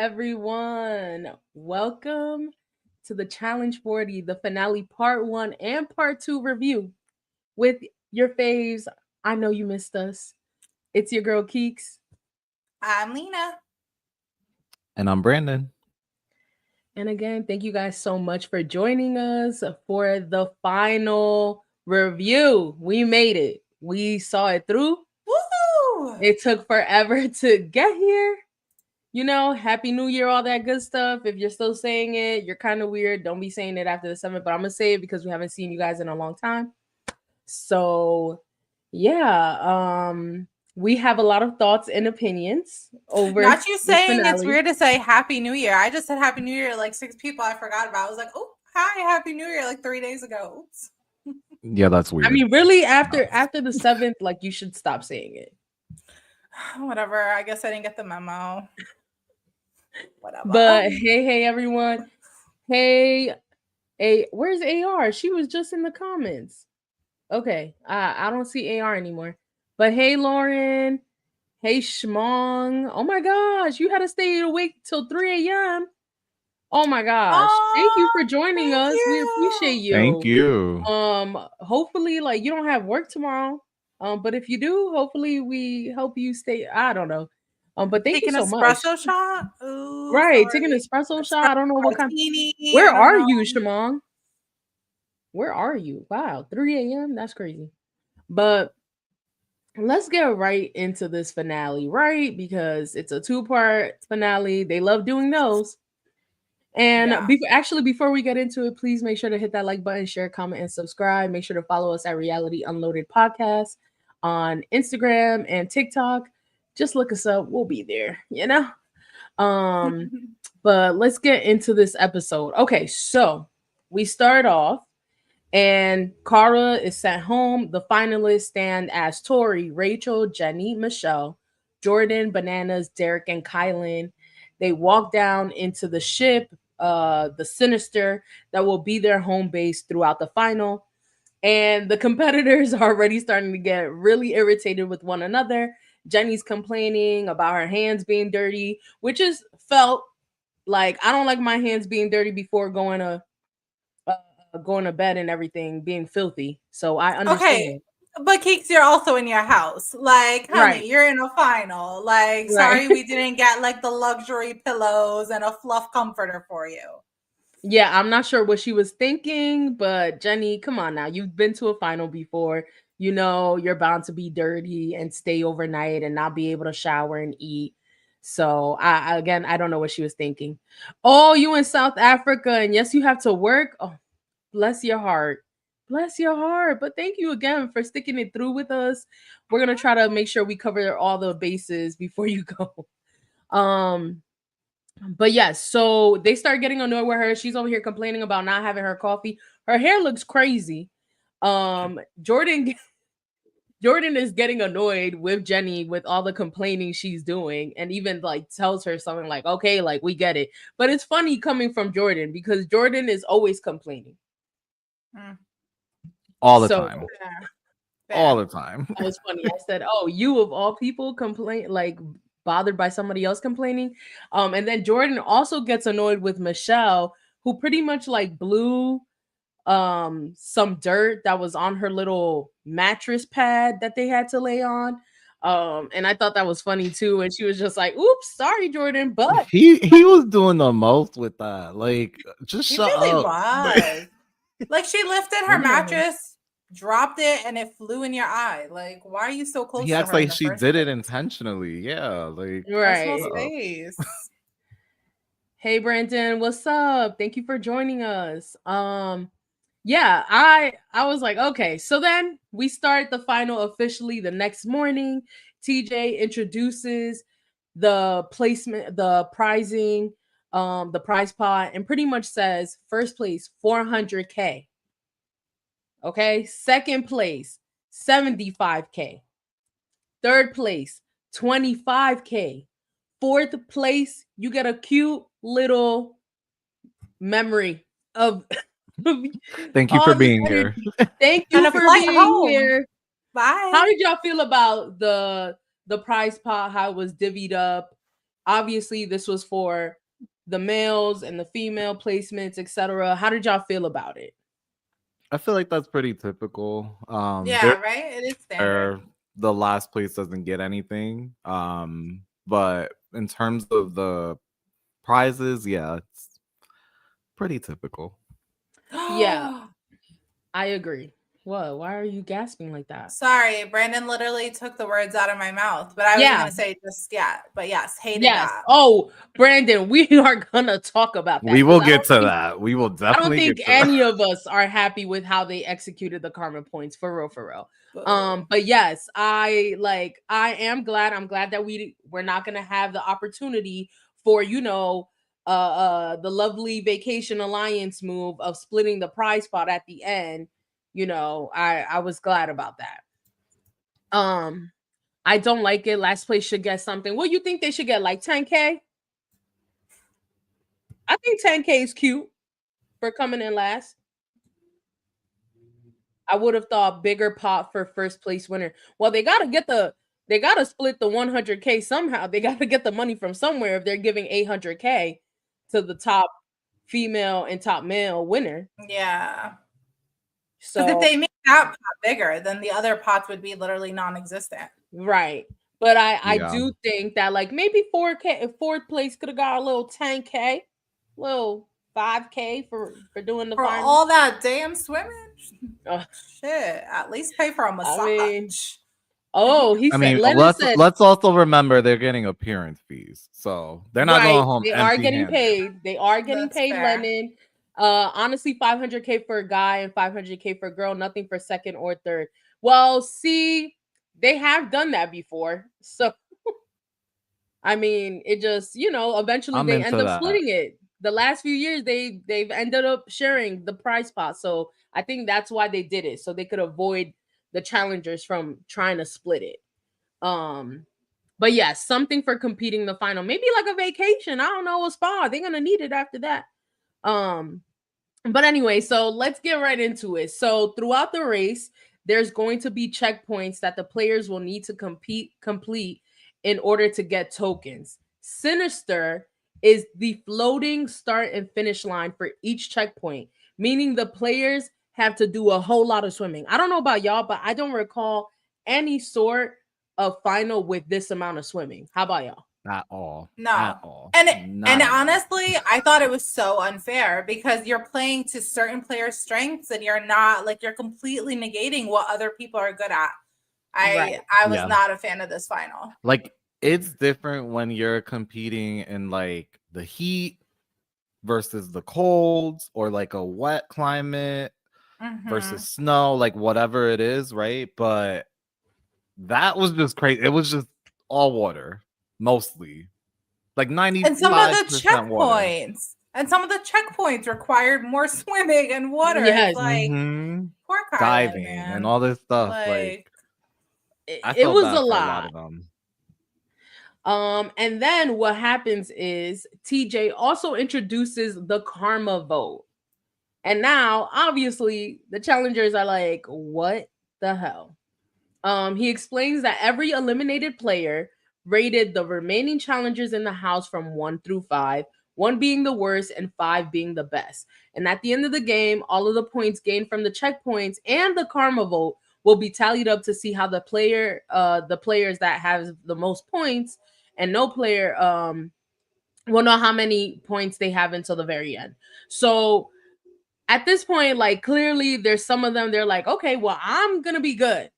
everyone. Welcome to the Challenge 40, the finale part 1 and part 2 review with your faves. I know you missed us. It's your girl Keeks. I'm Lina. And I'm Brandon. And again, thank you guys so much for joining us for the final review. We made it. We saw it through. Woo! It took forever to get here. Happy New Year, all that good stuff. If you're still saying it, you're kind of weird. Don't be saying it after the summit, but I'm going to say it because we haven't seen you guys in a long time. So, yeah, we have a lot of thoughts and opinions over. Not you saying it's weird to say Happy New Year. I just said Happy New Year like 6 people I forgot about. I was like, oh, hi, Happy New Year, like 3 days ago. Oops. Yeah, that's weird. I mean, really, after the 7th, like, you should stop saying it. Whatever. I guess I didn't get the memo. Whatever. But hey, everyone. Hey, where's AR? She was just in the comments. Okay, I don't see AR anymore. But hey, Lauren. Hey, Shmong. Oh my gosh, you had to stay awake till 3 a.m. Oh my gosh. Thank you for joining us. We appreciate you. Thank you. Hopefully, like, you don't have work tomorrow. But if you do, hopefully we help you stay. I don't know. But thank you so much. Taking an espresso shot? Ooh, right, taking an espresso shot. I don't know what kind. Where are you, Shmong? Where are you? Wow, 3 a.m. That's crazy. But let's get right into this finale, right? Because it's a 2-part finale. They love doing those. And before we get into it, please make sure to hit that like button, share, comment, and subscribe. Make sure to follow us at Reality Unloaded Podcast on Instagram and TikTok. Just look us up. We'll be there, But let's get into this episode. Okay, so we start off and Cara is sent home. The finalists stand as Tori, Rachel, Jenny, Michelle, Jordan, Bananas, Derek, and Kylan. They walk down into the ship, the Sinister, that will be their home base throughout the final. And the competitors are already starting to get really irritated with one another. Jenny's complaining about her hands being dirty, which is felt like I don't like my hands being dirty before going to bed and everything being filthy. So I understand. Okay, but Keeks, you're also in your house. Like, honey, you're in a final. Like, sorry we didn't get like the luxury pillows and a fluff comforter for you. Yeah, I'm not sure what she was thinking, but Jenny, come on now. You've been to a final before. You're bound to be dirty and stay overnight and not be able to shower and eat. So I don't know what she was thinking. Oh, you in South Africa, and yes, you have to work. Oh, bless your heart. Bless your heart. But thank you again for sticking it through with us. We're going to try to make sure we cover all the bases before you go. But yes, so they start getting annoyed with her. She's over here complaining about not having her coffee. Her hair looks crazy. Jordan is getting annoyed with Jenny with all the complaining she's doing, and even like tells her something like, okay, like we get it. But it's funny coming from Jordan because Jordan is always complaining. All the time. All the time. That was funny. I said, oh, you of all people complain, like bothered by somebody else complaining. And then Jordan also gets annoyed with Michelle, who pretty much like blew some dirt that was on her little mattress pad that they had to lay on. And I thought that was funny too. And she was just like, oops, sorry, Jordan. But he was doing the most with that. Like, just shut up. Was. Like, she lifted her mattress, dropped it, and it flew in your eye. Like, why are you so close to her? He acts like she did it intentionally. Yeah, like, right. Hey, Brandon, what's up? Thank you for joining us. Yeah, I was like, okay. So then we start the final officially the next morning. TJ introduces the placement, the prizing, the prize pot, and pretty much says first place, $400K. Okay, second place, $75K. Third place, $25K. Fourth place, you get a cute little memory of. Thank you for being here. Thank you for being here. Bye. How did y'all feel about the prize pot? How it was divvied up? obviously this was for the males and the female placements, etc. How did y'all feel about it? I feel like that's pretty typical. Yeah, right. It is standard. The last place doesn't get anything. But in terms of the prizes, yeah, it's pretty typical. Yeah, I agree. Whoa, why are you gasping like that? Sorry, Brandon literally took the words out of my mouth, but I wasn't going to say just yet. But yes, hated that. Oh, Brandon, we are going to talk about that. We will get to that. We will definitely. I don't think any of us are happy with how they executed the karma points, for real, for real. But yes, I am glad. I'm glad that we're not going to have the opportunity for, the lovely Vacation Alliance move of splitting the prize pot at the end. I was glad about that. I don't like it. Last place should get something. What you think they should get? Like 10K? I think 10K is cute for coming in last. I would have thought bigger pot for first place winner. Well, they gotta split the 100K somehow. They gotta get the money from somewhere if they're giving 800K to the top female and top male winner. Yeah. So if they make that pot bigger, then the other pots would be literally non-existent. Right. But I do think that like maybe 4K, fourth place could have got a little 10K, little 5K for doing the final. All that damn swimming. Shit, at least pay for a massage. Let's also remember they're getting appearance fees, so they're not going home. They are getting paid. They are getting paid, Lennon. Honestly, 500K for a guy and 500K for a girl. Nothing for second or third. Well, see, they have done that before, so I mean, it just eventually they end up splitting it. The last few years they've ended up sharing the prize pot, so I think that's why they did it, so they could avoid the challengers from trying to split it. But yes, something for competing the final, maybe like a vacation. I don't know, a spa. They're gonna need it after that. But anyway, so let's get right into it. So throughout the race, there's going to be checkpoints that the players will need to complete in order to get tokens. Sinister is the floating start and finish line for each checkpoint, meaning the players have to do a whole lot of swimming. I don't know about y'all, but I don't recall any sort of final with this amount of swimming. How about y'all? At all. No. At all. And honestly, I thought it was so unfair because you're playing to certain players' strengths and you're not like, you're completely negating what other people are good at. I was not a fan of this final. Like, it's different when you're competing in like the heat versus the colds, or like a wet climate versus snow, like whatever it is, right? But that was just crazy. It was just all water, mostly. Like 90%. And some of the checkpoints. And some of the checkpoints required more swimming and water. Yes. Like poor diving man. and all this stuff. Like it was a lot of them. And then what happens is TJ also introduces the karma vote. And now, obviously, the challengers are like, what the hell? He explains that every eliminated player rated the remaining challengers in the house from 1 through 5, 1 being the worst and 5 being the best. And at the end of the game, all of the points gained from the checkpoints and the karma vote will be tallied up to see how the players that have the most points and no player will know how many points they have until the very end. So at this point, like clearly there's some of them, they're like, okay, well, I'm gonna be good.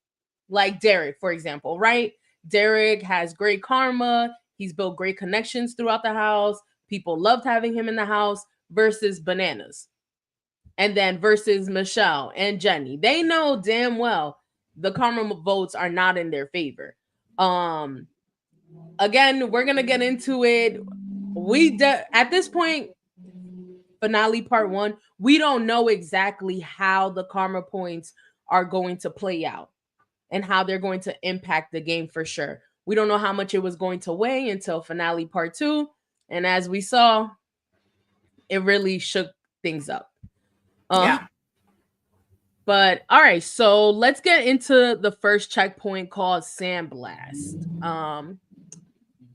Like Derek, for example, right? Derek has great karma. He's built great connections throughout the house. People loved having him in the house versus Bananas. And then versus Michelle and Jenny. They know damn well the karma votes are not in their favor. Again, we're going to get into it. At this point, finale part 1, we don't know exactly how the karma points are going to play out and how they're going to impact the game for sure. We don't know how much it was going to weigh until finale part 2. And as we saw, it really shook things up. Yeah. But all right, so let's get into the first checkpoint called Sandblast.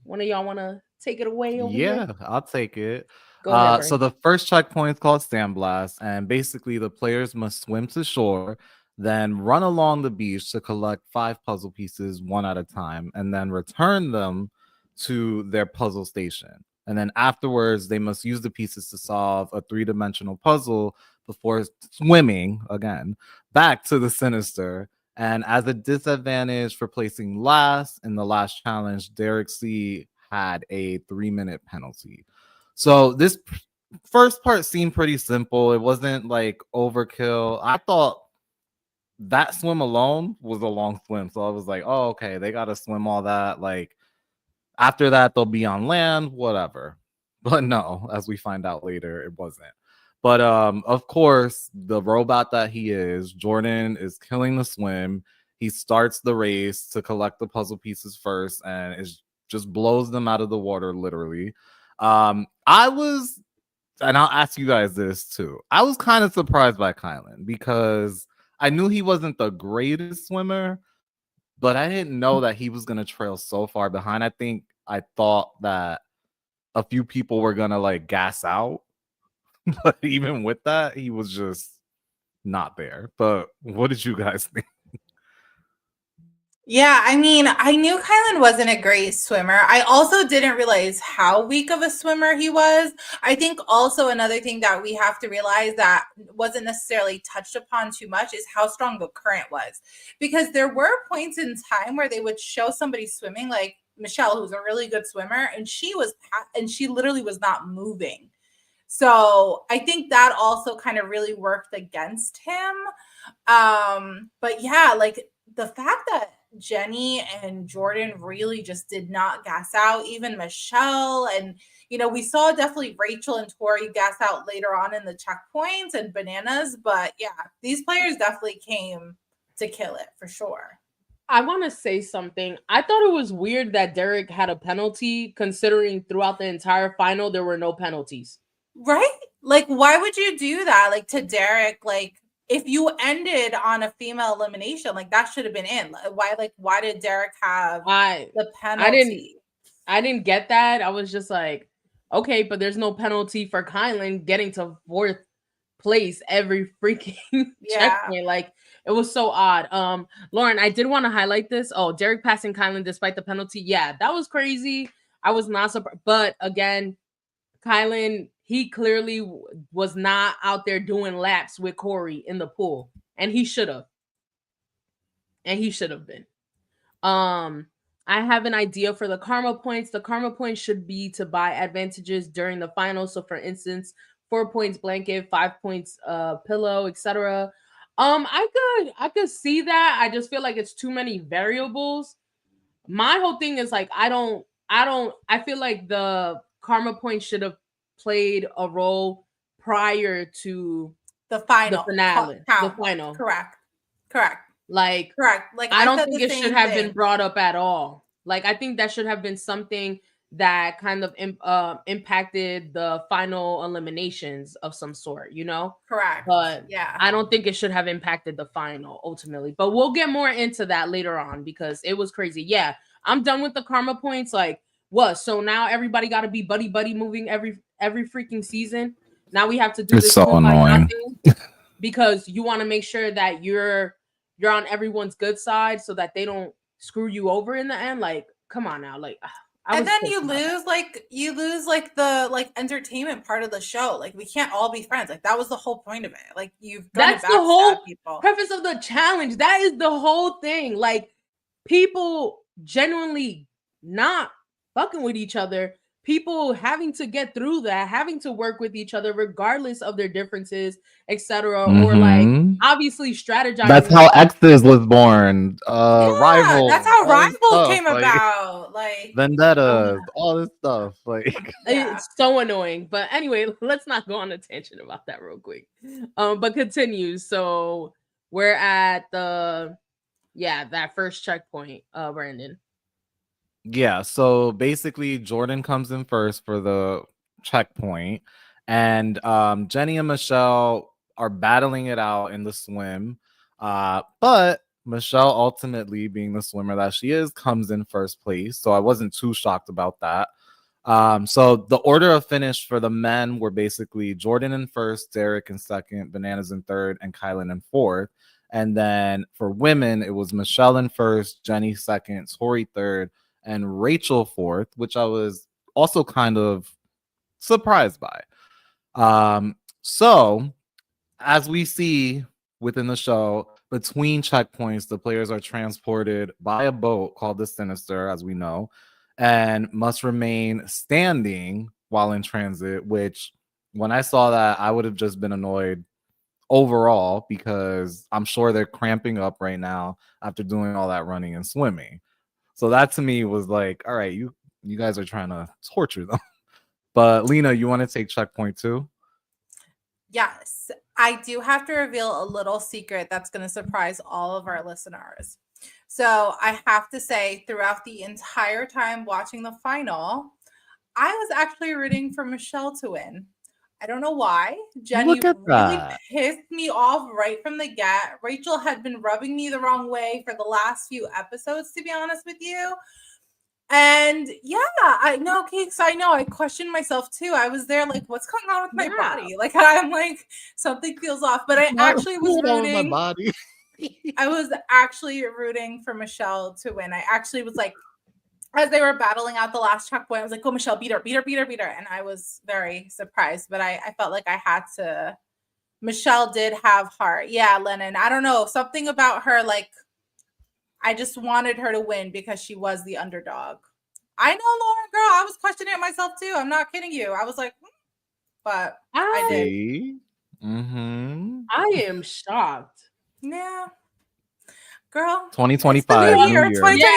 One of y'all want to take it away over here? I'll take it. Go ahead, So Brian. the first checkpoint is called Sandblast, and basically the players must swim to shore, then run along the beach to collect 5 puzzle pieces one at a time, and then return them to their puzzle station. And then afterwards, they must use the pieces to solve a 3-dimensional puzzle before swimming again back to the Sinister. And as a disadvantage for placing last in the last challenge, Derek C had a 3-minute penalty. So this first part seemed pretty simple. It wasn't like overkill. I thought that swim alone was a long swim. So I was like, oh, okay, they got to swim all that. Like after that, they'll be on land, whatever. But no, as we find out later, it wasn't. But of course, the robot that he is, Jordan is killing the swim. He starts the race to collect the puzzle pieces first and is just blows them out of the water, literally. I was, and I'll ask you guys this too. I was kind of surprised by Kylan because I knew he wasn't the greatest swimmer, but I didn't know that he was going to trail so far behind. I thought that a few people were going to like gas out, but even with that, he was just not there. But what did you guys think? Yeah, I mean, I knew Kylan wasn't a great swimmer. I also didn't realize how weak of a swimmer he was. I think also another thing that we have to realize that wasn't necessarily touched upon too much is how strong the current was. Because there were points in time where they would show somebody swimming, like Michelle, who's a really good swimmer, and she literally was not moving. So I think that also kind of really worked against him. But yeah, like the fact that Jenny and Jordan really just did not gas out, even Michelle. And, we saw definitely Rachel and Tori gas out later on in the checkpoints and Bananas. But yeah, these players definitely came to kill it for sure. I want to say something. I thought it was weird that Derek had a penalty, considering throughout the entire final, there were no penalties. Right? Like, why would you do that? Like, to Derek, like, if you ended on a female elimination, like that should have been in. Why did Derek have the penalty? I didn't get that. I was just like, okay, but there's no penalty for Kylan getting to 4th place every freaking checkpoint. Like, it was so odd. Lauren, I did want to highlight this. Oh, Derek passing Kylan despite the penalty. Yeah, that was crazy. I was not surprised. But again, Kylan, he clearly was not out there doing laps with Corey in the pool, and he should have. And he should have been. I have an idea for the karma points. The karma points should be to buy advantages during the final. So, for instance, 4 points blanket, 5 points pillow, etc. I could see that. I just feel like it's too many variables. My whole thing is like I feel like the karma points should have played a role prior to the final, the finale, the final. Correct. Like, I don't think it should have been brought up at all. Like, I think that should have been something that kind of impacted the final eliminations of some sort, Correct. But yeah, I don't think it should have impacted the final ultimately. But we'll get more into that later on because it was crazy. Yeah, I'm done with the karma points. Like, what? So now everybody got to be buddy moving every freaking season. Now we have to do this so annoying because you want to make sure that you're on everyone's good side so that they don't screw you over in the end. Like, come on now. Like, and then you lose the entertainment part of the show. Like, we can't all be friends. Like, that was the whole point of it. Like, that's the whole preface of the challenge. That is the whole thing. Like, people genuinely not fucking with each other. People having to get through that, having to work with each other regardless of their differences, etc. Or like obviously strategizing. That's how X's was born. Rival. That's how Rival came about. Like Vendetta, all this stuff. Like it's so annoying. But anyway, let's not go on a tangent about that real quick. But continue. So we're at that first checkpoint, Brandon. Yeah, so basically Jordan comes in first for the checkpoint, and Jenny and Michelle are battling it out in the swim. But Michelle, ultimately being the swimmer that she is, comes in first place. So I wasn't too shocked about that. So the order of finish for the men were basically Jordan in first, Derek in second, Bananas in third, and Kylan in fourth. And then for women, it was Michelle in first, Jenny second, Tori third, and Rachel fourth, which I was also kind of surprised by. So as we see within the show, between checkpoints, the players are transported by a boat called the Sinister, as we know, and must remain standing while in transit, which when I saw that, I would have just been annoyed overall because I'm sure they're cramping up right now after doing all that running and swimming. So that to me was like, all right, you guys are trying to torture them. But Lina, you want to take checkpoint 2? Yes, I do have to reveal a little secret that's going to surprise all of our listeners. So I have to say, throughout the entire time watching the final, I was actually rooting for Michelle to win. I don't know why. Jenny really pissed me off right from the get. Rachel had been rubbing me the wrong way for the last few episodes, to be honest with you. And yeah, I know, Keeks. I know. I questioned myself too. I was there, like, what's going on with my body? Like, I'm like, something feels off. But I actually was rooting. My body. I was actually rooting for Michelle to win. I actually was like, as they were battling out the last checkpoint, I was like, "Go, Michelle, beat her, beat her, beat her, beat her!" And I was very surprised, but I felt like I had to. Michelle did have heart, yeah, Lennon. I don't know, something about her, like, I just wanted her to win because she was the underdog. I know, Lauren, girl, I was questioning it myself too. I'm not kidding you. I was like, but I did. Mm-hmm. I am shocked. Yeah, girl. 2025 New Year. 2025. Yeah,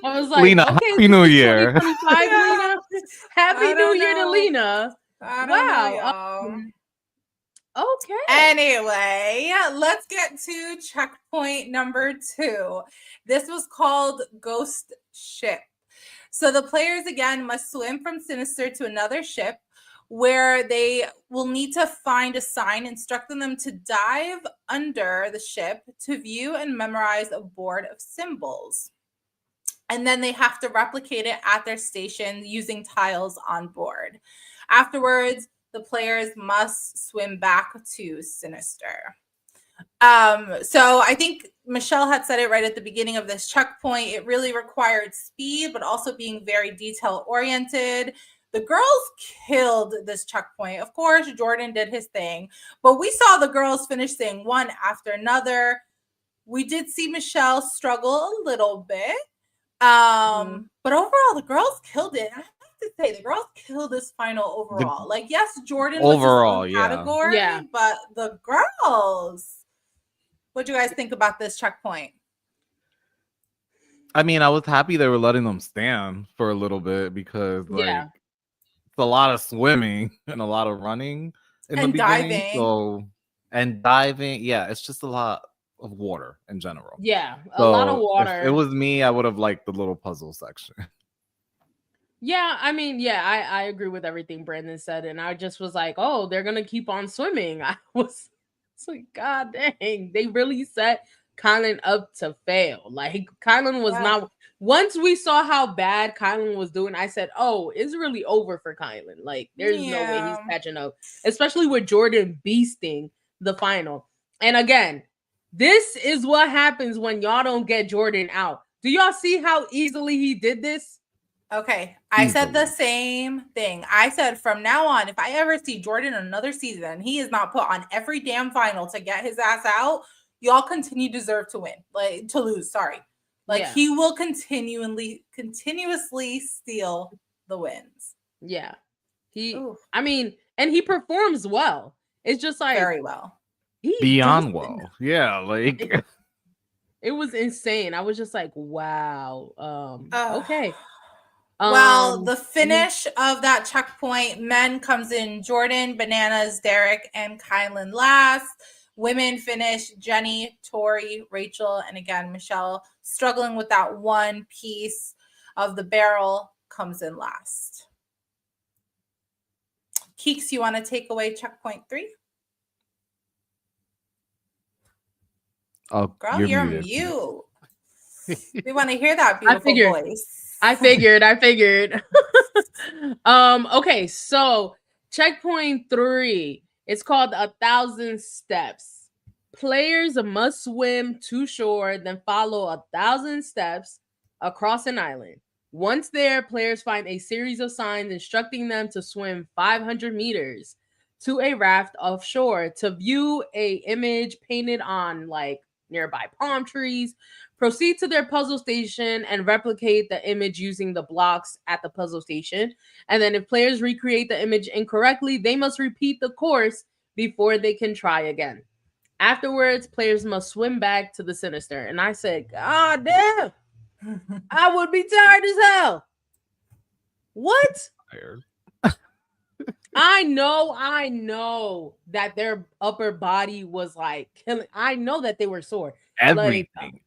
I was like, Lina, okay, Happy New Year. 2025, Yeah. Lina. Happy New Year to Lina. Wow. Okay. Anyway, let's get to checkpoint number 2. This was called Ghost Ship. So the players, again, must swim from Sinister to another ship where they will need to find a sign instructing them to dive under the ship to view and memorize a board of symbols. And then they have to replicate it at their station using tiles on board. Afterwards, the players must swim back to Sinister. So I think Michelle had said it right at the beginning of this checkpoint. It really required speed, but also being very detail oriented. The girls killed this checkpoint. Of course, Jordan did his thing, but we saw the girls finish thing one after another. We did see Michelle struggle a little bit. But overall, the girls killed it. I have to say, the girls killed this final overall. Like, yes, Jordan was overall, his own category, but the girls. What do you guys think about this checkpoint? I mean, I was happy they were letting them stand for a little bit because, like, it's a lot of swimming and a lot of running in the beginning. Diving. So, and diving, yeah, it's just a lot of water in general. Yeah, a lot of water. If it was me, I would have liked the little puzzle section. Yeah, I mean, yeah, I agree with everything Brandon said, and I just was like, oh, they're gonna keep on swimming. I was like, God dang, they really set Kylan up to fail. Like, Kylan was not. Once we saw how bad Kylan was doing, I said, oh, it's really over for Kylan. Like, there's no way he's catching up, especially with Jordan beasting the final. And again, this is what happens when y'all don't get Jordan out. Do y'all see how easily he did this? Okay, I said the same thing. I said from now on, if I ever see Jordan another season and he is not put on every damn final to get his ass out, y'all deserve to win, like to lose. Sorry, like he will continuously steal the wins. Yeah, I mean, and he performs well. It's just like very well, beyond well. Yeah, like it was insane. I was just like, wow. Okay. Well, the finish of that checkpoint, men comes in Jordan, Bananas, Derek, and Kylan last. Women finish Jenny, Tori, Rachel, and again, Michelle struggling with that one piece of the barrel comes in last. Keeks, you want to take away checkpoint 3? Oh, girl, you're mute. We want to hear that beautiful voice. I figured. Okay, so checkpoint 3. It's called 1,000 steps. Players must swim to shore, then follow 1,000 steps across an island. Once there, players find a series of signs instructing them to swim 500 meters to a raft offshore to view a image painted on like nearby palm trees. Proceed to their puzzle station and replicate the image using the blocks at the puzzle station. And then if players recreate the image incorrectly, they must repeat the course before they can try again. Afterwards, players must swim back to the Sinister. And I said, God damn, I would be tired as hell. What? Tired. I know that their upper body was like killing. I know that they were sore. Everything.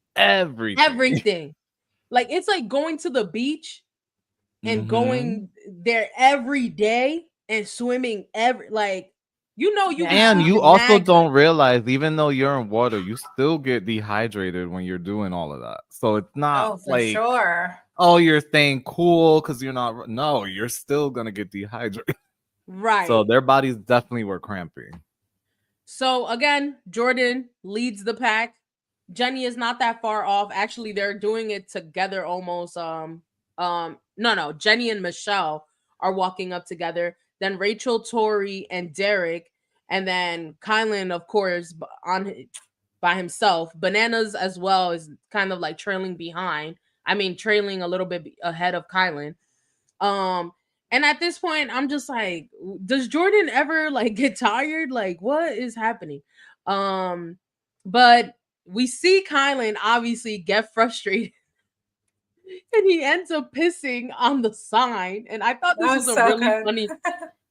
Like it's like going to the beach and going there every day and swimming and you also don't realize, even though you're in water, you still get dehydrated when you're doing all of that. So it's not sure. Oh, you're staying cool because you're not. No, you're still gonna get dehydrated. Right. So their bodies definitely were cramping. So again, Jordan leads the pack. Jenny is not that far off. Actually, they're doing it together almost. No. Jenny and Michelle are walking up together. Then Rachel, Tori, and Derek, and then Kylan, of course, by himself. Bananas as well is kind of like trailing behind. I mean, trailing a little bit ahead of Kylan. And at this point, I'm just like, does Jordan ever like get tired? Like, what is happening? But we see Kylan obviously get frustrated and he ends up pissing on the sign. And I thought this was a so really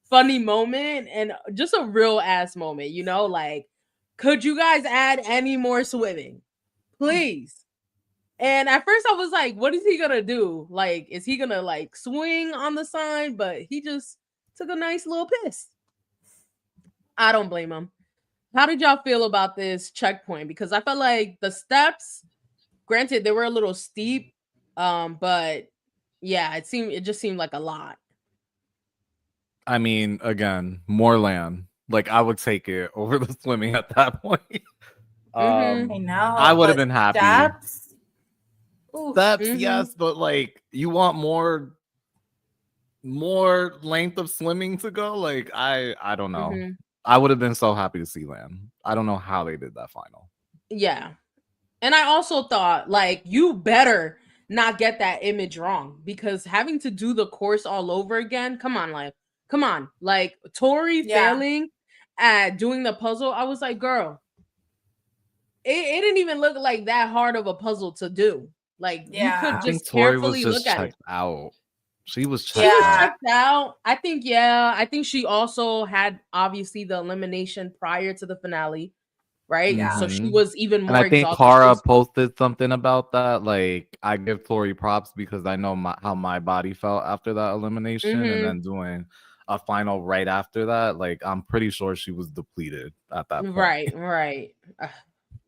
funny moment and just a real ass moment, you know, like, could you guys add any more swimming? Please. And at first I was like, what is he gonna do? Like, is he gonna like swing on the sign? But he just took a nice little piss. I don't blame him. How did y'all feel about this checkpoint? Because I felt like the steps, granted, they were a little steep, but yeah, it just seemed like a lot. I mean, again, more land. Like I would take it over the swimming at that point. I know. I would have been happy. Steps, Mm-hmm. yes, but like you want more length of swimming to go. Like I don't know. Mm-hmm. I would have been so happy to see land. I don't know how they did that final. Yeah. And I also thought, like, you better not get that image wrong, because having to do the course all over again, come on. Like Tori failing at doing the puzzle, I was like, girl, it didn't even look like that hard of a puzzle to do. Like, you could just carefully look at it. Out. She was checked out. I think she also had obviously the elimination prior to the finale, right? Yeah. So she was even more. And I think Cara posted something about that. Like, I give Tori props because I know how my body felt after that elimination, and then doing a final right after that. Like, I'm pretty sure she was depleted at that point. Right.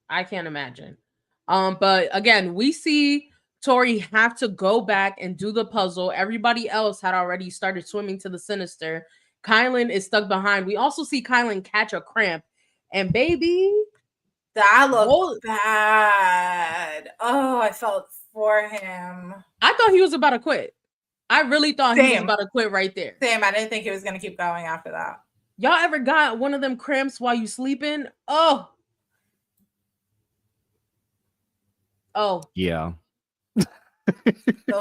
I can't imagine. But again, we see Tori have to go back and do the puzzle. Everybody else had already started swimming to the Sinister. Kylan is stuck behind. We also see Kylan catch a cramp. And baby, that looked bad. Oh, I felt for him. I thought he was about to quit. I really thought he was about to quit right there. Same. I didn't think he was going to keep going after that. Y'all ever got one of them cramps while you sleeping? Oh. Yeah.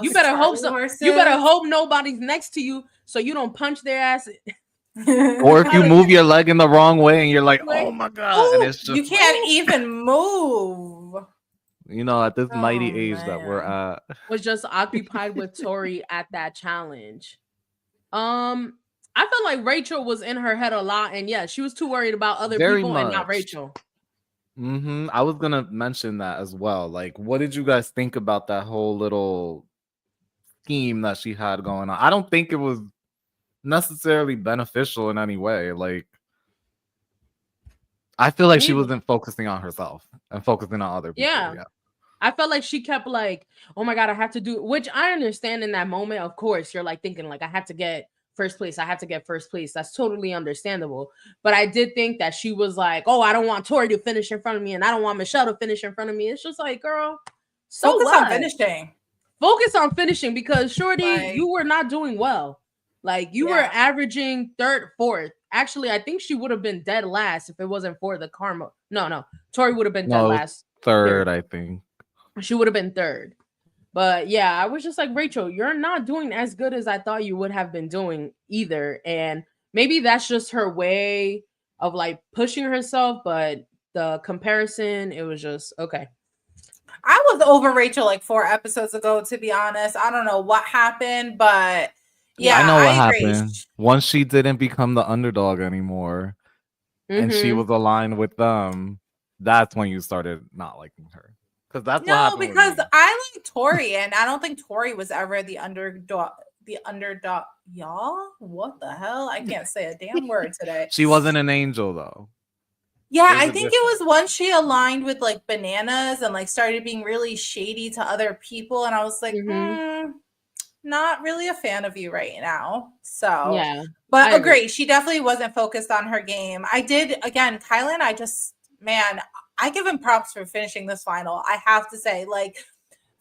You better hope nobody's next to you so you don't punch their ass. Or if you move your leg in the wrong way and you're like, oh my god, and it's just you can't even move. You know, at this mighty age that we're at, was just occupied with Tori at that challenge. I felt like Rachel was in her head a lot, and yeah, she was too worried about other people and not Rachel. I was gonna mention that as well. Like, what did you guys think about that whole little scheme that she had going on? I don't think it was necessarily beneficial in any way. Like, I feel like she wasn't focusing on herself and focusing on other people. Yeah. I felt like she kept like, oh my God, I have to do, which I understand in that moment. Of course, you're like thinking like, I have to get first place. I have to get first place. That's totally understandable. But I did think that she was like, oh, I don't want Tori to finish in front of me and I don't want Michelle to finish in front of me. It's just like, girl, so focus what? on finishing. Focus on finishing because Shorty, you were not doing well. Like you were averaging third, fourth. Actually, I think she would have been dead last if it wasn't for the karma. No. Tori would have been dead last. Third, I think. She would have been third. But yeah, I was just like, Rachel, you're not doing as good as I thought you would have been doing either. And maybe that's just her way of like pushing herself. But the comparison, it was just okay. I was over Rachel like 4 episodes ago, to be honest. I don't know what happened, but yeah, I know what happened. Once she didn't become the underdog anymore and she was aligned with them, that's when you started not liking her. Because that's what happened. Because I like Tori, and I don't think Tori was ever the underdog. Y'all, what the hell? I can't say a damn word today. She wasn't an angel though. Yeah, I think it was once she aligned with like Bananas and like started being really shady to other people, and I was like, not really a fan of you right now. So yeah, but agree, she definitely wasn't focused on her game. I did again, Kylan. I give him props for finishing this final. I have to say, like,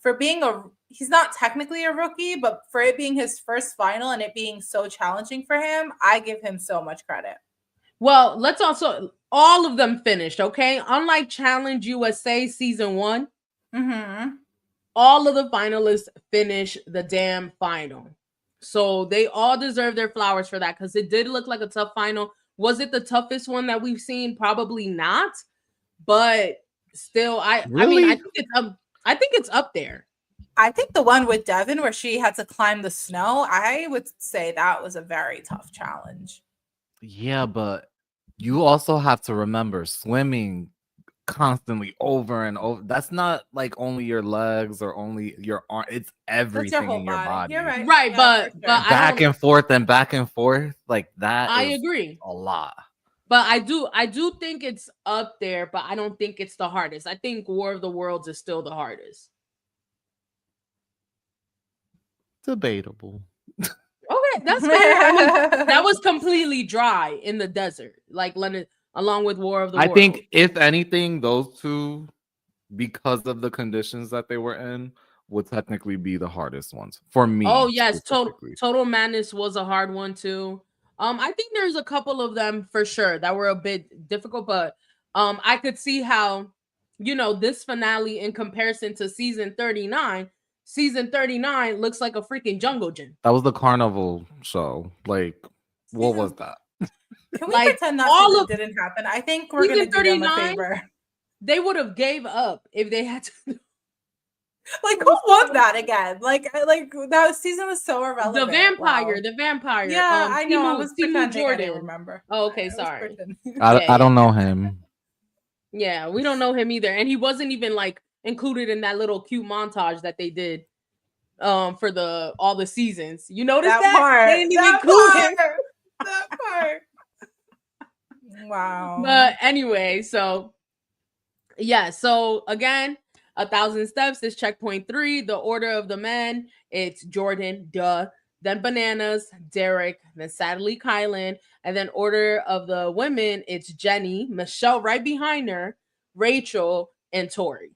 for being he's not technically a rookie, but for it being his first final and it being so challenging for him, I give him so much credit. Well, let's also, all of them finished, okay? Unlike Challenge USA Season 1, all of the finalists finished the damn final. So they all deserve their flowers for that because it did look like a tough final. Was it the toughest one that we've seen? Probably not. But still, I mean, I think it's up there. I think the one with Devin where she had to climb the snow, I would say that was a very tough challenge. Yeah, but you also have to remember swimming constantly over and over. That's not like only your legs or only your arm. It's everything in your body. You're right. Right, yeah, but back and forth and back and forth like that. I agree. A lot. But I do think it's up there, but I don't think it's the hardest. I think War of the Worlds is still the hardest. Debatable. Okay, that's fair. That was completely dry in the desert, like London, along with War of the Worlds. I think if anything, those two, because of the conditions that they were in, would technically be the hardest ones for me. Oh yes, Total Madness was a hard one too. I think there's a couple of them for sure that were a bit difficult, but I could see how, this finale in comparison to season 39 looks like a freaking jungle gym. That was the carnival show. Like, what was that? Can we pretend that didn't happen? I think we're going to do them a favor. They would have gave up if they had to. Like, who won that again? Like that season was so irrelevant. The vampire. Yeah, I know. I was pretending Jordan. I didn't remember. Oh, okay, sorry. I don't know him. Yeah, we don't know him either, and he wasn't even like included in that little cute montage that they did for all the seasons. You noticed that part? They didn't even include him. That part. Wow. But anyway, so yeah, so again, 1,000 steps is checkpoint 3. The order of the men, it's Jordan, duh. Then Bananas, Derek, then sadly Kylan, and then order of the women, it's Jenny, Michelle right behind her, Rachel, and Tori.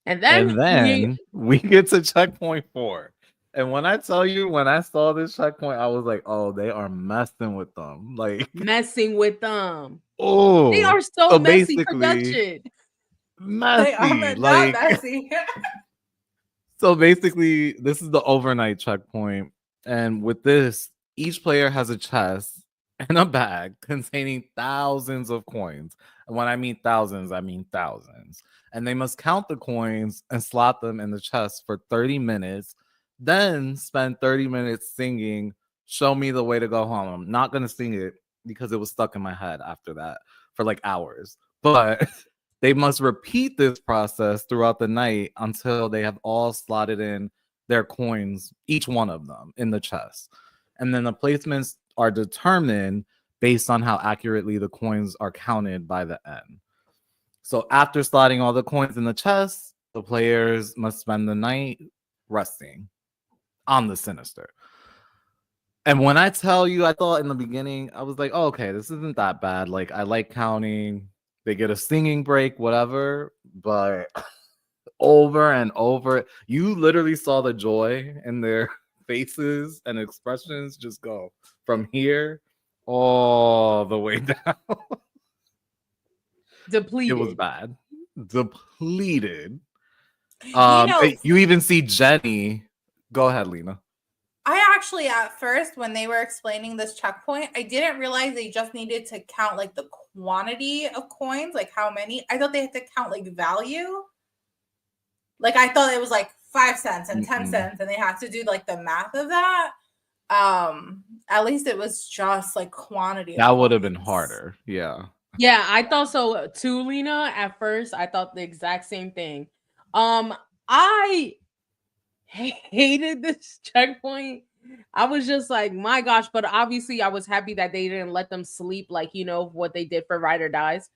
And then we get to checkpoint 4. And when I tell you, when I saw this checkpoint, I was like, oh, they are messing with them. Like messing with them. Oh, they are so messy production. Messy. They are like messy. So basically, this is the overnight checkpoint. And with this, each player has a chest and a bag containing thousands of coins. And when I mean thousands, I mean thousands. And they must count the coins and slot them in the chest for 30 minutes. Then spend 30 minutes singing Show Me the Way to Go Home. I'm not going to sing it because it was stuck in my head after that for like hours. But they must repeat this process throughout the night until they have all slotted in their coins, each one of them, in the chest. And then the placements are determined based on how accurately the coins are counted by the end. So after sliding all the coins in the chest, the players must spend the night resting on the Sinister. And when I tell you, I thought in the beginning, I was like, oh, okay, this isn't that bad. Like, I like counting. They get a singing break, whatever. But over and over, you literally saw the joy in their faces and expressions just go from here all the way down. Depleted. It was bad. Depleted. You even see Jenny. Go ahead, Lina. I actually, at first, when they were explaining this checkpoint, I didn't realize they just needed to count like the quantity of coins, like how many. I thought they had to count like value. Like I thought it was like 5 cents and 10 cents, and they had to do like the math of that. At least it was just like quantity. That would have been harder. Yeah. Yeah, I thought so too, Lina. At first, I thought the exact same thing. I hated this checkpoint. I was just like, my gosh, but obviously I was happy that they didn't let them sleep, like, you know, what they did for Ride or Dies.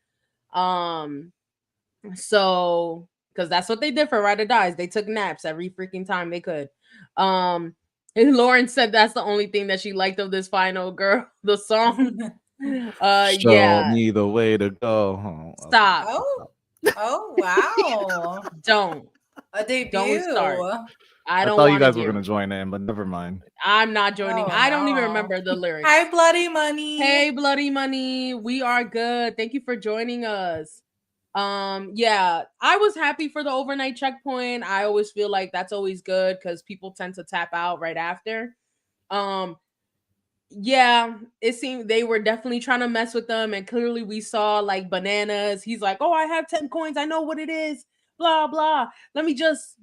So because that's what they did for Ride or Dies. They took naps every freaking time they could. And Lauren said that's the only thing that she liked of this final girl, the song. Show me the way to go. Stop. Oh wow. Don't. A debut. Don't start. I thought you guys were gonna join in, but never mind. I'm not joining. I don't even remember the lyrics. Hi, Bloody Money. Hey, Bloody Money. We are good. Thank you for joining us. Yeah, I was happy for the overnight checkpoint. I always feel like that's always good because people tend to tap out right after. Yeah, it seemed they were definitely trying to mess with them, and clearly we saw like Bananas. He's like, oh, I have 10 coins. I know what it is. Blah blah. Let me just,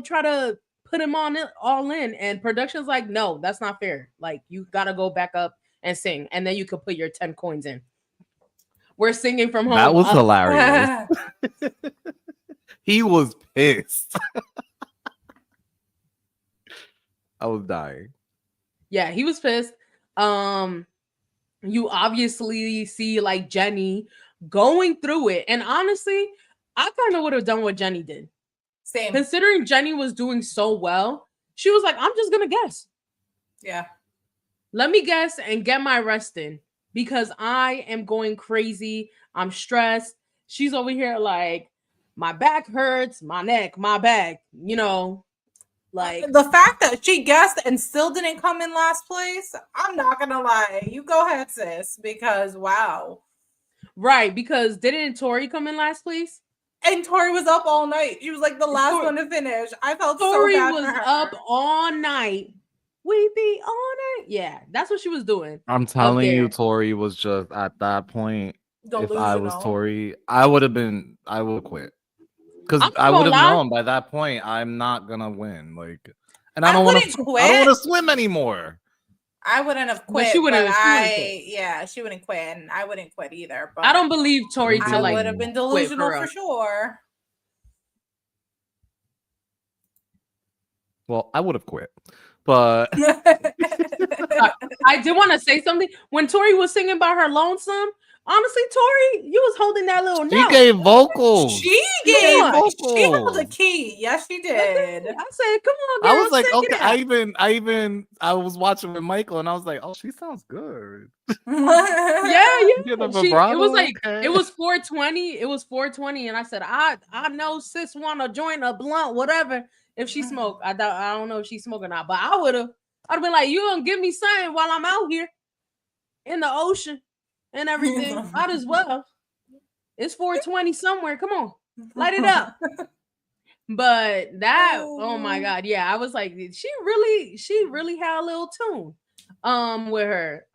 try to put him on it all in. And production's like, no, that's not fair. Like, you gotta go back up and sing, and then you could put your 10 coins in. We're singing from home. That was hilarious. He was pissed. I was dying. Yeah, he was pissed. You obviously see like Jenny going through it, and honestly, I kind of would have done what Jenny did. Same. Considering Jenny was doing so well, she was like, I'm just gonna guess. Yeah. Let me guess and get my rest in because I am going crazy. I'm stressed. She's over here like, my back hurts, my neck, my back, like the fact that she guessed and still didn't come in last place. I'm not gonna lie. You go ahead, sis, because wow. Right, because didn't Tori come in last place? And Tori was up all night. She was like the last one to finish. I felt Tori so bad was for her. up all night. We be all night. Yeah, that's what she was doing. I'm telling you, Tori was just at that point. Delusional. If I was Tori, I would have quit. Because I would have known by that point I'm not gonna win. Like, and I don't want to swim anymore. I wouldn't have quit. She wouldn't quit, and I wouldn't quit either. But I don't believe Tori. I would have been delusional for sure. Well, I would have quit, but I did want to say something. When Tori was singing by her lonesome, honestly, Tori, you was holding that little note. She gave vocals. She gave vocals. She held the key. Yes, she did. I said, "Come on, girl." I was like, okay. I was watching with Michael, and I was like, oh, she sounds good. yeah. It was like it was 4:20. It was 4:20, and I said, I know sis want to join a blunt, whatever. If she smoked, I don't know if she's smoking or not, but I'd been like, you gonna give me something while I'm out here in the ocean and everything. Might as well. It's 4:20 somewhere. Come on, light it up. But that, oh my god, yeah, I was like, she really had a little tune with her.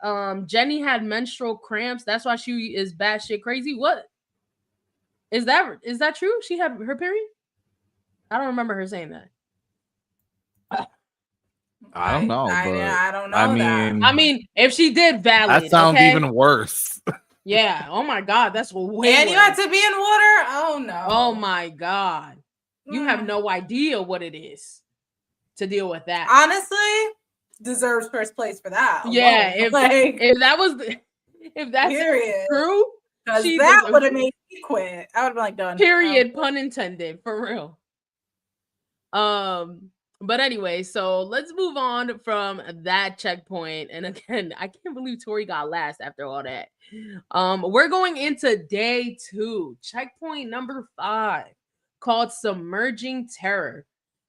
Jenny had menstrual cramps. That's why she is batshit crazy. What is that true? She had her period? I don't remember her saying that. I don't know. I don't know. I mean, if she did, valid. That sounds even worse. Yeah. Oh my god, that's way. And you had to be in water. Oh no. Oh my god, you have no idea what it is to deal with that. Honestly, deserves first place for that. Yeah. If that was if that's true, Because that would have made me quit. I would have been like, done. Period, pun intended, for real. But anyway, so let's move on from that checkpoint. And again, I can't believe Tori got last after all that. We're going into day 2, checkpoint number 5, called Submerging Terror.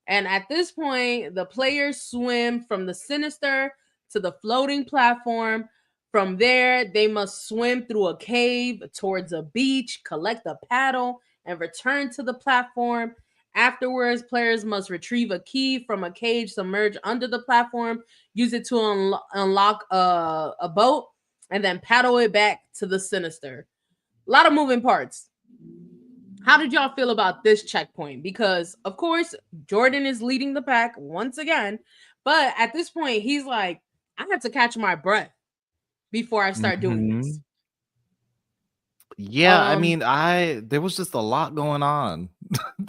And at this point, the players swim from the Sinister to the floating platform. From there, they must swim through a cave towards a beach, collect a paddle, and return to the platform. Afterwards, players must retrieve a key from a cage submerged under the platform, use it to unlock a boat, and then paddle it back to the Sinister. A lot of moving parts. How did y'all feel about this checkpoint? Because, of course, Jordan is leading the pack once again. But at this point, he's like, I have to catch my breath before I start doing this. Yeah, I mean, there was just a lot going on.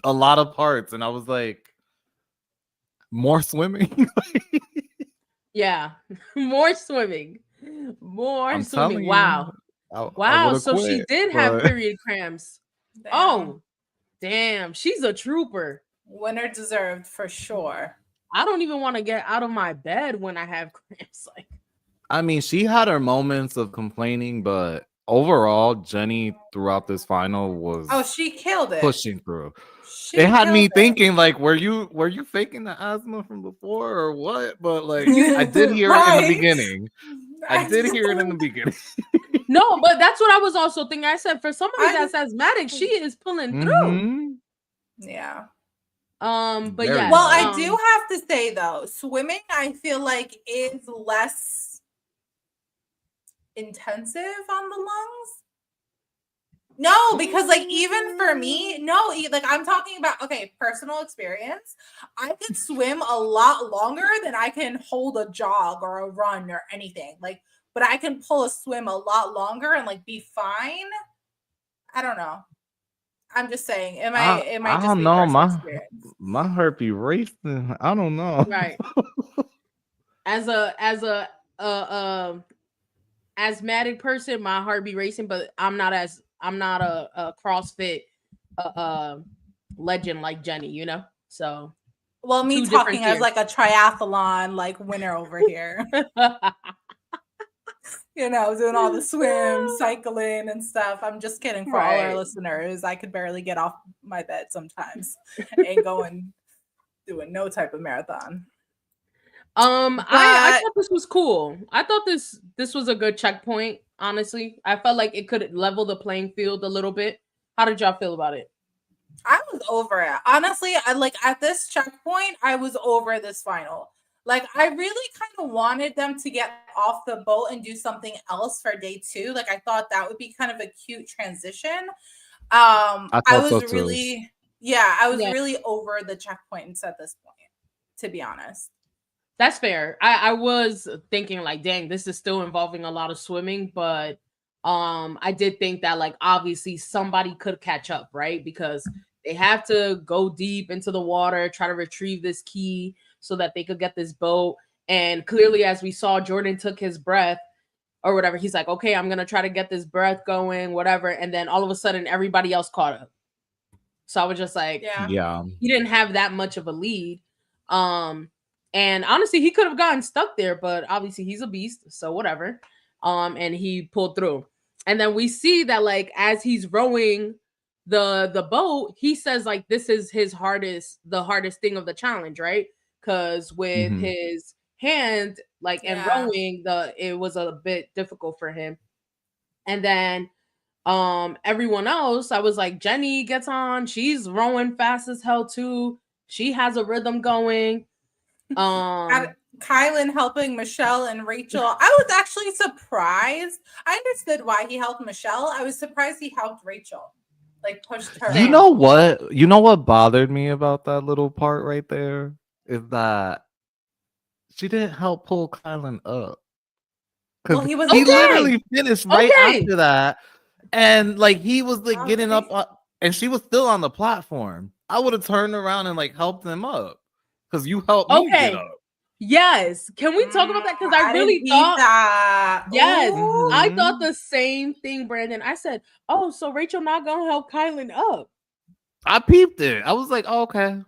A lot of parts. And I was like, more swimming? Yeah, more swimming. More swimming. Wow. Wow. So she did have period cramps. Damn. Oh, damn. She's a trooper. Winner deserved for sure. I don't even want to get out of my bed when I have cramps. Like, I mean, she had her moments of complaining, but overall, Jenny throughout this final was she killed it. Pushing through. It had me thinking, like, were you faking the asthma from before or what? But like, I did hear it in the beginning. I did hear it in the beginning. No, but that's what I was also thinking. I said, for somebody that's asthmatic, she is pulling through. Yeah. But yeah. Well, I do have to say though, swimming, I feel like is less intensive on the lungs. No, because like even for me, like I'm talking about personal experience. I can swim a lot longer than I can hold a jog or a run or anything. Like, but I can pull a swim a lot longer and like be fine. I don't know. I'm just saying. I don't know. My heart be racing. I don't know. Right. As a asthmatic person, my heart be racing, but I'm not a CrossFit legend like Jenny, you know? So well, me talking as like a triathlon like winner over here. You know, doing all the swim, cycling and stuff. I'm just kidding for all our listeners. I could barely get off my bed sometimes and going doing no type of marathon. I thought this was cool. I thought this was a good checkpoint, honestly. I felt like it could level the playing field a little bit. How did y'all feel about it? I was over it. Honestly, I like at this checkpoint, I was over this final. Like, I really kind of wanted them to get off the boat and do something else for day 2. Like, I thought that would be kind of a cute transition. I was really over the checkpoints at this point, to be honest. That's fair. I was thinking like, dang, this is still involving a lot of swimming, but I did think that like obviously somebody could catch up, right? Because they have to go deep into the water, try to retrieve this key so that they could get this boat. And clearly, as we saw, Jordan took his breath or whatever. He's like, okay, I'm gonna try to get this breath going, whatever. And then all of a sudden, everybody else caught up. So I was just like, yeah, he didn't have that much of a lead. And honestly, he could have gotten stuck there, but obviously he's a beast, so whatever. And he pulled through. And then we see that like as he's rowing the boat, he says like this is the hardest thing of the challenge, right? Because with his hand, like and rowing, it was a bit difficult for him. And then everyone else, I was like, Jenny gets on, she's rowing fast as hell too. She has a rhythm going. Kylan helping Michelle and Rachel. I was actually surprised. I understood why he helped Michelle. I was surprised he helped Rachel. Like pushed her. You know what bothered me about that little part right there is that she didn't help pull Kylan up. Well, he literally finished right after that. And like he was like getting up and she was still on the platform. I would have turned around and like helped them up. Because you helped me get up. Yes. Can we talk about that? Because I really thought that. Yes, Ooh. I thought the same thing, Brandon. I said, "Oh, so Rachel not gonna help Kylan up?" I peeped it. I was like, oh, okay.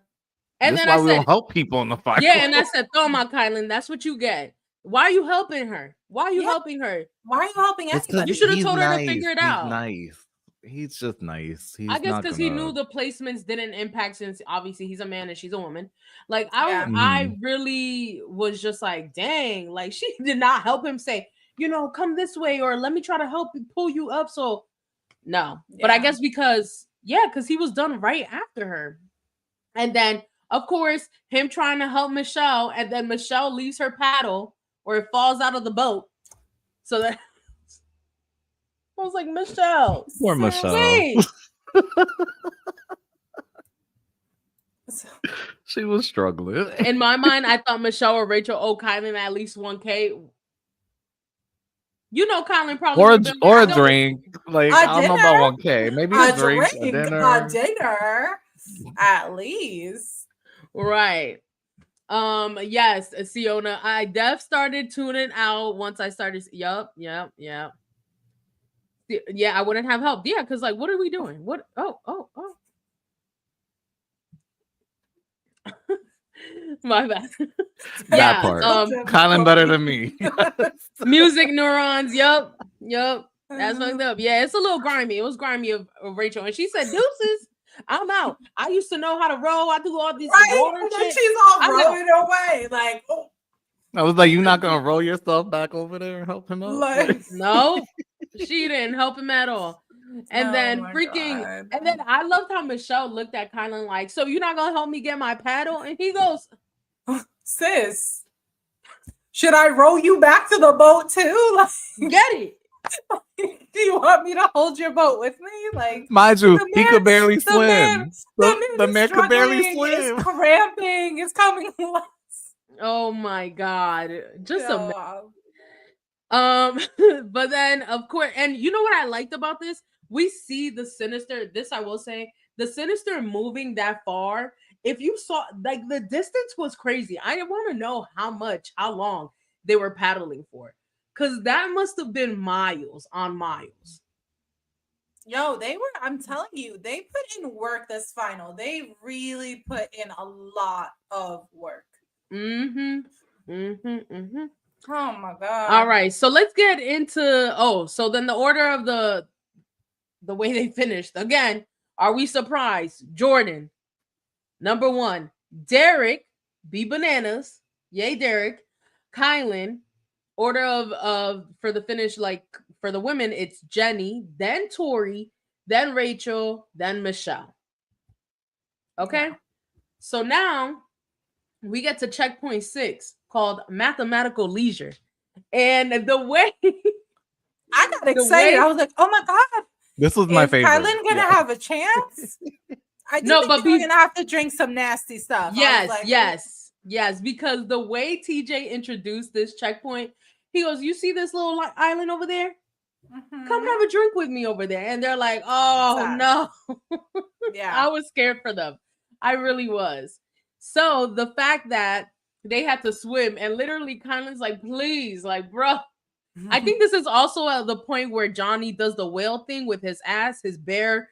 And This then why I we said, don't help people in the fight. "Yeah," and I said, "Throw my Kylan. That's what you get. Why are you helping her? Why are you helping her? Why are you helping anybody? You should have told her nice. to figure it He's out." nice. He's just nice. He's I guess not because gonna... he knew the placements didn't impact, since obviously he's a man and she's a woman. Like Yeah. I really was just like, dang, like she did not help him say, come this way, or let me try to help you pull you up. So no, but I guess because he was done right after her. And then of course him trying to help Michelle, and then Michelle leaves her paddle or it falls out of the boat. So that I was like, Michelle, poor Michelle. wait. She was struggling. In my mind, I thought Michelle or Rachel owed Kylan at least $1K. Kylan probably or a drink. Like, I don't know about $1K. Maybe a drink, a dinner, at least. Right. Yes, Siona. I def started tuning out once I started. Yup. Yeah, I wouldn't have helped. Yeah, because like, what are we doing? What? Oh. My bad. That part. Kylan better than me. Music neurons. Yup. That's fucked up. Yeah, it's a little grimy. It was grimy of Rachel, and she said, "Deuces, I'm out. I used to know how to row. I do all this water and shit." She's all rowing away, like. Oh. I was like, "You're not gonna roll yourself back over there and help him out?" Like, no, she didn't help him at all. And then God. And then I loved how Michelle looked at Kylan like, "So you're not gonna help me get my paddle?" And he goes, "Sis, should I row you back to the boat too? Like, get it? Do you want me to hold your boat with me?" Like, mind you, he could barely swim. The man could barely swim. It's cramping. It's coming. Oh my God! Just but then of course, and you know what I liked about this? We see the Sinister. This I will say, the Sinister moving that far. If you saw, like, the distance was crazy. I want to know how long they were paddling for, because that must have been miles on miles. Yo, I'm telling you, they put in work this final. They really put in a lot of work. Mm-hmm. Oh my God. All right, so let's get into so then the order of the way they finished. Again, are we surprised? Jordan, number 1. Derek, B Bananas. Yay, Derek. Kylan. Order of for the finish, like for the women, it's Jenny, then Tori, then Rachel, then Michelle. Okay. Yeah. So now we get to checkpoint 6, called Mathematical Leisure. And the way I got excited, I was like, oh my God. This was my favorite. Is Kylan gonna have a chance? I think but we're gonna have to drink some nasty stuff. Yes, like, yes, because the way TJ introduced this checkpoint, he goes, "You see this little island over there? Mm-hmm. Come have a drink with me over there." And they're like, "Oh no." Yeah. I was scared for them. I really was. So the fact that they had to swim, and literally Kylan's like, "Please, like, bro." I think this is also at the point where Johnny does the whale thing with his ass, his bare,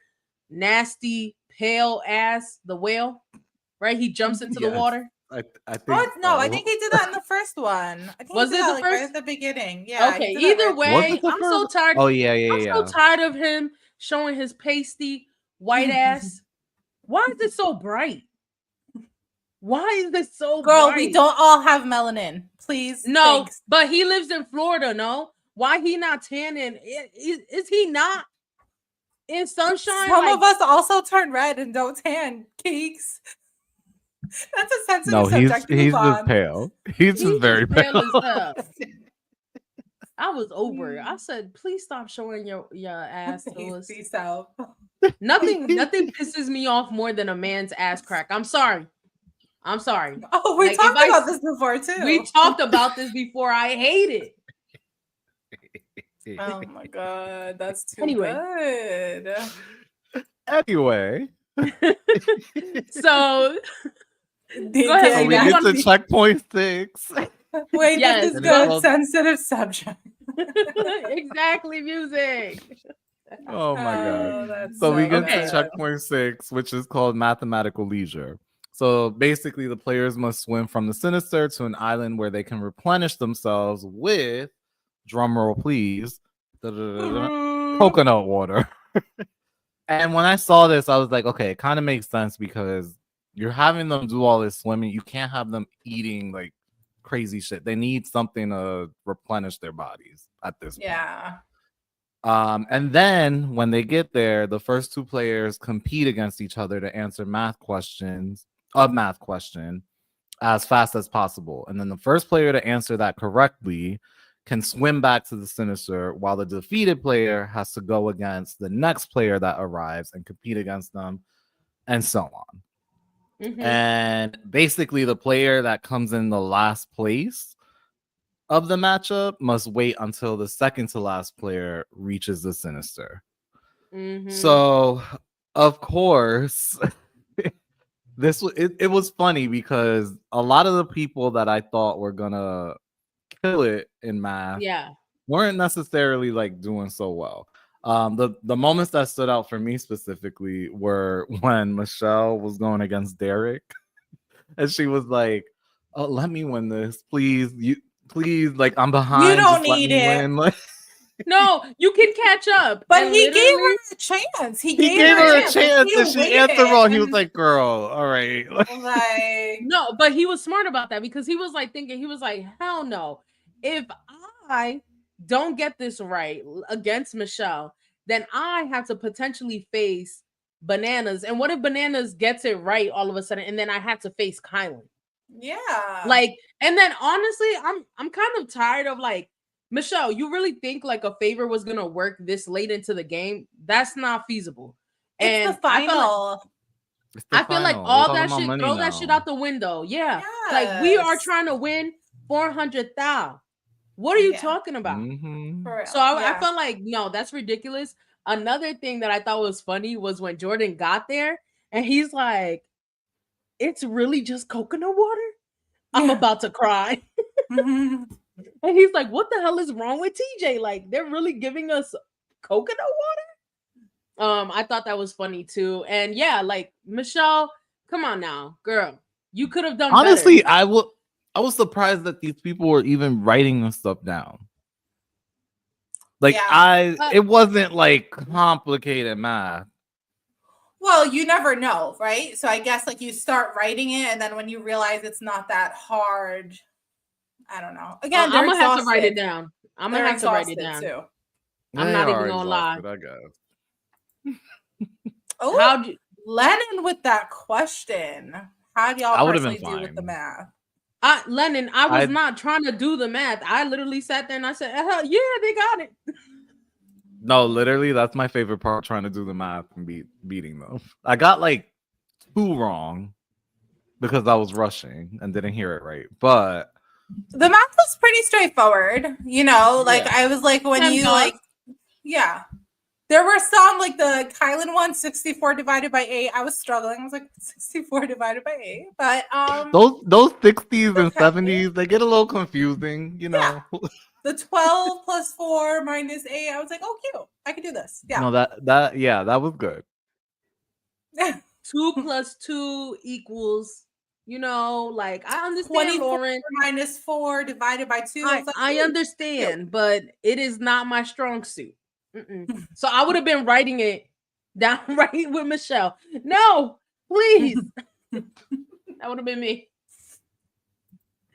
nasty, pale ass, the whale, right? He jumps into the water. I think. I think he did that in the first one. I think was it the first? Right at the beginning? Yeah. Okay. Either way, I'm so tired. Oh yeah. I'm so tired of him showing his pasty white ass. Why is it so bright? Why is this so Girl, bright? we don't all have melanin. Please. No, thanks. But he lives in Florida, no? Why he not tanning? Is he not in sunshine? Some of us also turn red and don't tan, Keeks. That's a sensitive subject. He's just pale. He's just very pale. As hell. I was over it. I said, please stop showing your ass to us. Nothing pisses me off more than a man's ass crack. I'm sorry. Oh, we talked about this before too. We talked about this before. I hate it. Oh my God, that's too good. Anyway. So Go ahead. So we get to checkpoint 6. Wait, Yes, this is good. Sensitive subject. Exactly, music. Oh my god. That's So we get Okay. to checkpoint 6, which is called mathematical leisure. So basically, the players must swim from the Sinister to an island where they can replenish themselves with, drumroll please, coconut water. And when I saw this, I was like, okay, it kind of makes sense because you're having them do all this swimming. You can't have them eating like crazy shit. They need something to replenish their bodies at this point. Yeah. And then when they get there, the first 2 players compete against each other to answer math question as fast as possible. And then the first player to answer that correctly can swim back to the Sinister, while the defeated player has to go against the next player that arrives and compete against them, and so on. Mm-hmm. And basically, the player that comes in the last place of the matchup must wait until the second to last player reaches the Sinister. Mm-hmm. So, of course, it was funny because a lot of the people that I thought were gonna kill it in math weren't necessarily like doing so well. The moments that stood out for me specifically were when Michelle was going against Derek and she was like, oh, let me win this, please, like I'm behind, you don't need it. Like, no, you can catch up. But he gave her a chance. He gave her a chance and she answered wrong. He was like, girl, all right. Like, no, but he was smart about that because he was like thinking, he was like, hell no. If I don't get this right against Michelle, then I have to potentially face Bananas. And what if Bananas gets it right all of a sudden and then I have to face Kylan? Yeah. Like, and then honestly, I'm kind of tired of like, Michelle, you really think like a favor was gonna work this late into the game? That's not feasible. It's the final. I feel like all that shit, throw that shit out the window. Yeah. Yes. Like we are trying to win 400,000. What are you talking about? Mm-hmm. So I felt like, no, that's ridiculous. Another thing that I thought was funny was when Jordan got there and he's like, it's really just coconut water? I'm about to cry. Mm-hmm. And he's like, what the hell is wrong with TJ? Like, they're really giving us coconut water? I thought that was funny too. And yeah, like Michelle, come on now, girl. You could have done honestly better. I was surprised that these people were even writing this stuff down. Like it wasn't like complicated math. Well, you never know, right? So I guess like you start writing it and then when you realize it's not that hard, I don't know. Again, I'm gonna have to write it down. I'm gonna have to write it down too. I'm not even gonna lie. I guess. Oh, Lennon with that question. How do y'all personally do with the math? Lennon, I was not trying to do the math. I literally sat there and I said, hell yeah, they got it. No, literally, that's my favorite part, trying to do the math and beating them. I got like 2 wrong because I was rushing and didn't hear it right. But the math was pretty straightforward, you know, like I was like, when you like, there were some like the Kylan one, 64 divided by 8. I was struggling. I was like 64 divided by 8. But those 60s and 70s, they get a little confusing, you know. Yeah. The 12 plus 4 minus 8. I was like, oh, cute. I could do this. Yeah. No, that was good. 2 plus 2 equals, you know, like I understand, Lauren. Minus 4 divided by 2. I understand, but it is not my strong suit. So I would have been writing it down right with Michelle. No, please. That would have been me.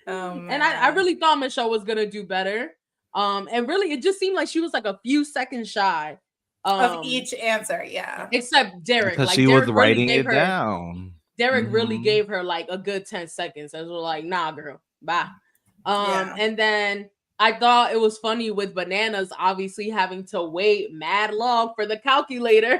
And I really thought Michelle was gonna do better. And really, it just seemed like she was like a few seconds shy of each answer. Yeah, except Derek, because like she Derek was writing it down. Derek really gave her like a good 10 seconds. I was like, nah, girl, bye. And then I thought it was funny with Bananas obviously having to wait mad long for the calculator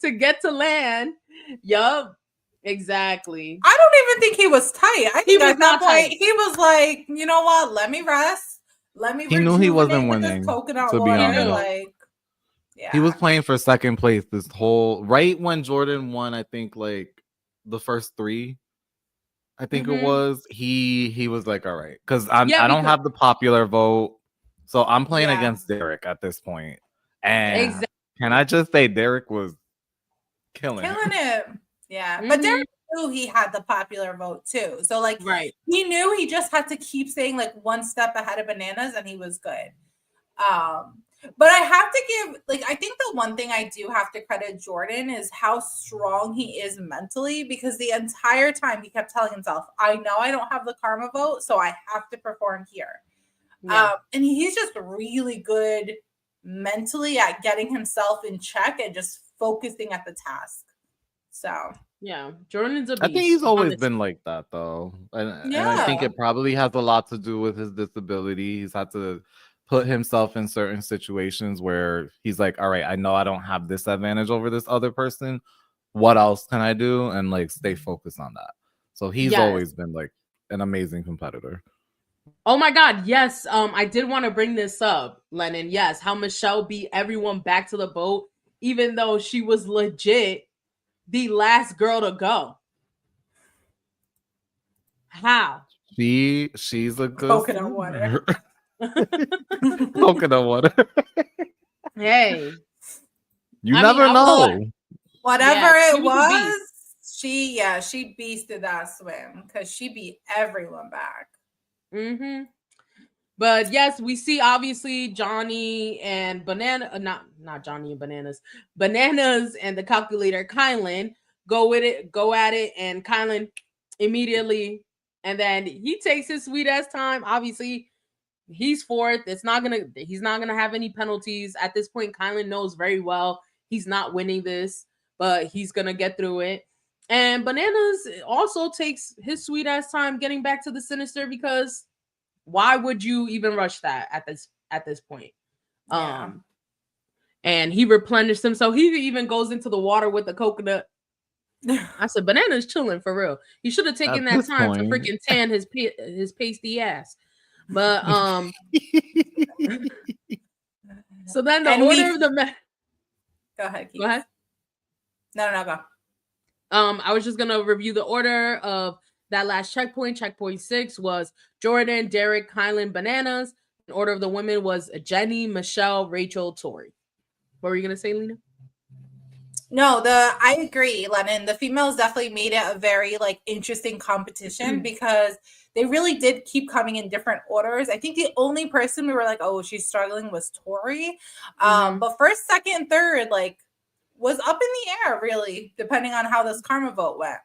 to get to land. Yup. Exactly. I don't even think he was tight. I think at that point he was like, you know what? Let me rest. Let me. He knew he wasn't winning. Coconut to be water, honest, like, he was playing for second place this whole right when Jordan won. I think like the first 3. I think it was. He was like, all right, because I don't have the popular vote, so I'm playing against Derek at this point. And can I just say Derek was killing him. Yeah, but Derek knew he had the popular vote too, so like he knew he just had to keep saying like one step ahead of Bananas, and he was good. But I have to give, like, I think the one thing I do have to credit Jordan is how strong he is mentally, because the entire time he kept telling himself, I know I don't have the karma vote, so I have to perform here. Yeah. And he's just really good mentally at getting himself in check and just focusing at the task. So yeah, Jordan's a beast. I think he's always been like that, though. And I think it probably has a lot to do with his disability. He's had to put himself in certain situations where he's like, all right, I know I don't have this advantage over this other person. What else can I do? And like stay focused on that. So he's always been like an amazing competitor. Oh my God, yes. I did want to bring this up, Lennon. Yes, how Michelle beat everyone back to the boat, even though she was legit the last girl to go. How? She's a good coconut water. Coconut water. Hey, you never know. Whatever it was, she beasted that swim because she beat everyone back. But yes, we see obviously Johnny and not Johnny and Bananas and the calculator Kylan go at it, and Kylan immediately, and then he takes his sweet ass time. Obviously, he's fourth. He's not gonna have any penalties at this point. Kylan knows very well he's not winning this, but he's gonna get through it. And Bananas also takes his sweet ass time getting back to the Sinister, because why would you even rush that at this point? Yeah. And he replenished himself. He even goes into the water with the coconut. I said, Banana's chilling for real. He should have taken that time to freaking tan his pasty ass. But so then the order of the match. Go ahead. Keeks. Go ahead. No, go. I was just gonna review the order of that last checkpoint. Checkpoint 6 was Jordan, Derek, Kylan, Bananas. In order of the women was Jenny, Michelle, Rachel, Tori. What were you gonna say, Lina? No, I agree, Lennon. The females definitely made it a very like interesting competition because they really did keep coming in different orders. I think the only person we were like, oh, she's struggling was Tori. But first, second, and third, like, was up in the air, really, depending on how this karma vote went.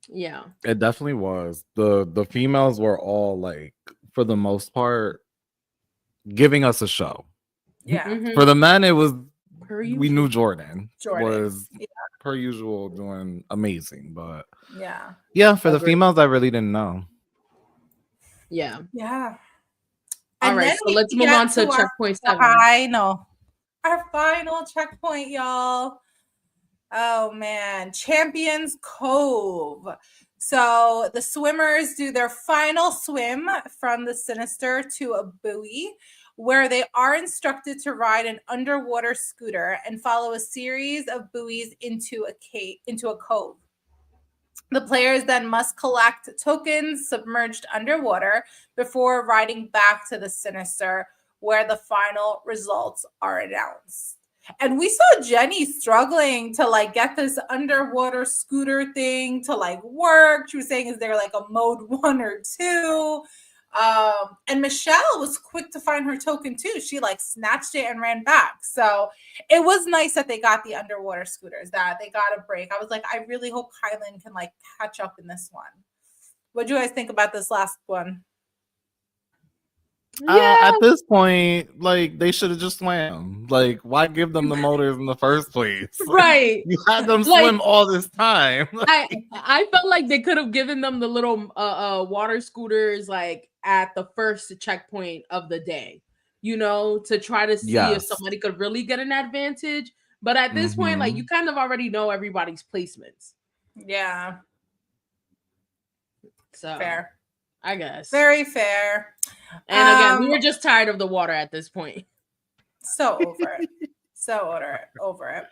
Yeah, it definitely was. The females were all like, for the most part, giving us a show. Yeah. For the men, it was we knew Jordan was per usual doing amazing, but for the females, I really didn't know. Yeah. All right, so let's move on to checkpoint 7. Our final checkpoint, y'all. Oh man, Champions Cove. So the swimmers do their final swim from the Sinister to a buoy, where they are instructed to ride an underwater scooter and follow a series of buoys into a cove. The players then must collect tokens submerged underwater before riding back to the Sinister, where the final results are announced. And we saw Jenny struggling to like get this underwater scooter thing to like work. She was saying, is there like a mode 1 or 2? And Michelle was quick to find her token too. She like snatched it and ran back. So it was nice that they got the underwater scooters, that they got a break. I was like, I really hope Kylan can like catch up in this one. What do you guys think about this last one? At this point, like, they should have just swam. Like, why give them the motors in the first place? Right. You had them swim all this time. I felt like they could have given them the little water scooters like at the first checkpoint of the day, to try to see if somebody could really get an advantage. But at this point, like, you kind of already know everybody's placements. Yeah. So fair. I guess. Very fair. And again, we were just tired of the water at this point. So over it. Over it.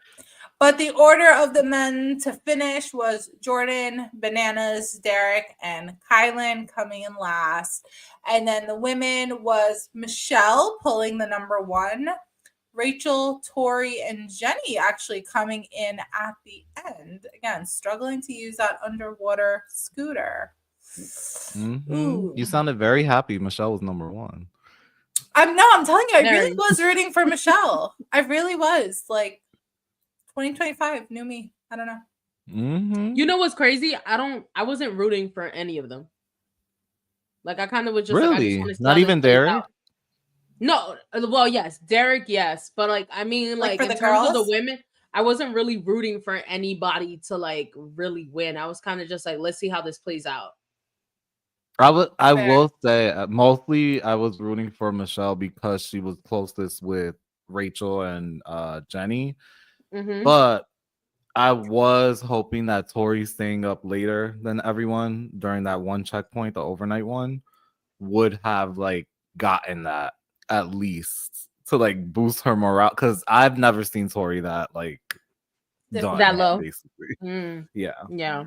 But the order of the men to finish was Jordan, Bananas, Derek, and Kylan coming in last. And then the women was Michelle pulling the number 1, Rachel, Tori, and Jenny actually coming in at the end. Again, struggling to use that underwater scooter. You sounded very happy Michelle was number 1. I'm telling you, I really was rooting for Michelle. I really was. Like, 2025, new me. I don't know. You know what's crazy? I wasn't rooting for any of them. Like, I kind of was just really? Like, I just want to see not even Derek? No, well, yes, Derek, yes, but like, I mean, like in terms of the women, I wasn't really rooting for anybody to like really win. I was kind of just like, let's see how this plays out. I will say mostly I was rooting for Michelle because she was closest with Rachel and Jenny. But I was hoping that Tori staying up later than everyone during that one checkpoint, the overnight one, would have like gotten that at least to like boost her morale, because I've never seen Tori that like done that low, basically. Yeah,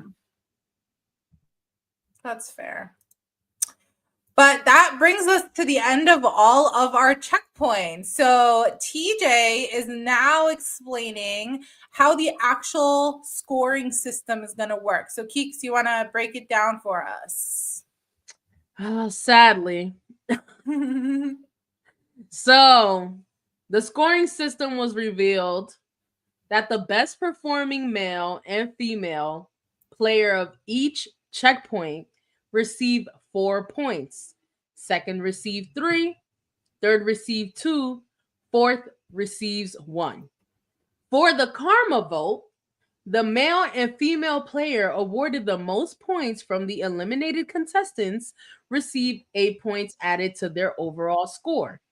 that's fair. But that brings us to the end of all of our checkpoints. So TJ is now explaining how the actual scoring system is going to work. So Keeks, you want to break it down for us? Sadly. So the scoring system was revealed that the best performing male and female player of each checkpoint received 4 points. Second received 3, third received 2, fourth receives 1. For the karma vote, the male and female player awarded the most points from the eliminated contestants received 8 points added to their overall score.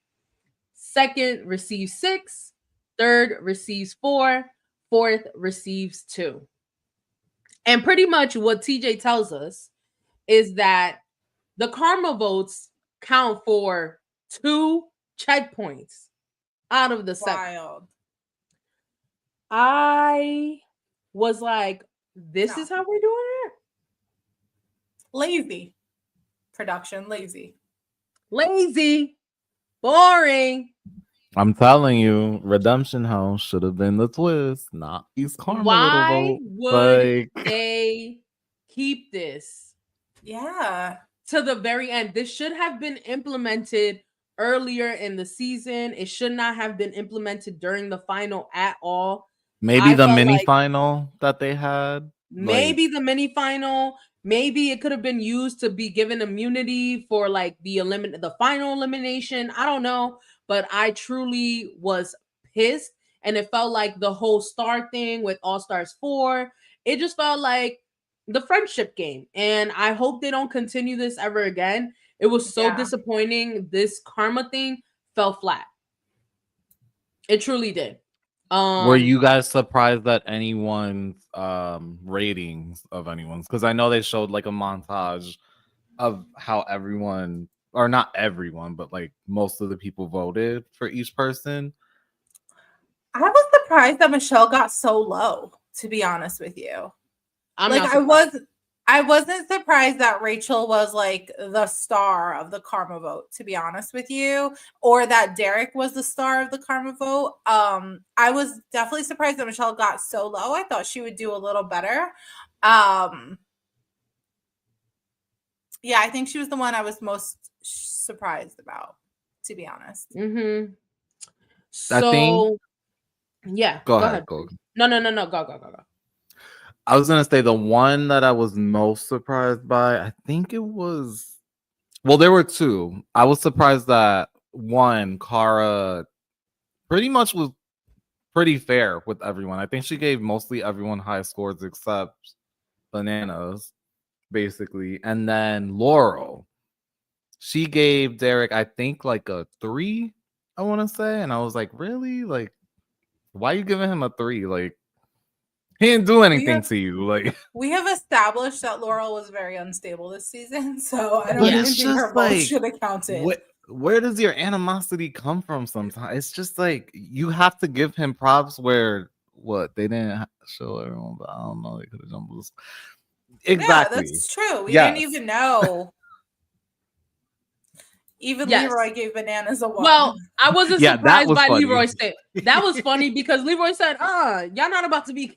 Second receives 6, third receives 4, fourth receives 2. And pretty much what TJ tells us is that the karma votes count for 2 checkpoints out of the 7. Wild. I was like, this is how we're doing it? Lazy. Production, lazy. Boring. I'm telling you, Redemption House should have been the twist, not these karma. Why would they keep this? Yeah. To the very end. This should have been implemented earlier in the season. It should not have been implemented during the final at all. Maybe the mini final that they had. Maybe the mini final. Maybe it could have been used to be given immunity for like the final elimination. I don't know. But I truly was pissed. And it felt like the whole star thing with All Stars 4. It just felt like the friendship game. And I hope they don't continue this ever again. It was so disappointing. This karma thing fell flat. It truly did. Were you guys surprised that anyone's ratings of anyone's? Because I know they showed like a montage of how everyone, or not everyone, but like most of the people voted for each person. I was surprised that Michelle got so low, to be honest with you. I wasn't surprised that Rachel was like the star of the karma vote, to be honest with you, or that Derek was the star of the karma vote. I was definitely surprised that Michelle got so low. I thought she would do a little better. Yeah, I think she was the one I was most surprised about, to be honest. So, I think, yeah. Go ahead. Go. No. Go. I was gonna say the one that I was most surprised by, I think it was, well, there were 2. I was surprised that one, Cara pretty much was pretty fair with everyone. I think she gave mostly everyone high scores except Bananas, basically. And then Laurel, she gave Derek, I think, like a 3, I want to say. And I was like, really? Like, why are you giving him a 3? Like, he didn't do anything to you. Like, we have established that Laurel was very unstable this season, so I don't even think her vote should have counted. Where does your animosity come from sometimes? It's just like you have to give him props where what they didn't show everyone, but I don't know. They could have jumbled. Exactly. Yeah, that's true. We didn't even know. Even Leroy gave Bananas a 1. Well, I wasn't surprised by funny. Leroy saying that was funny because Leroy said, y'all not about to be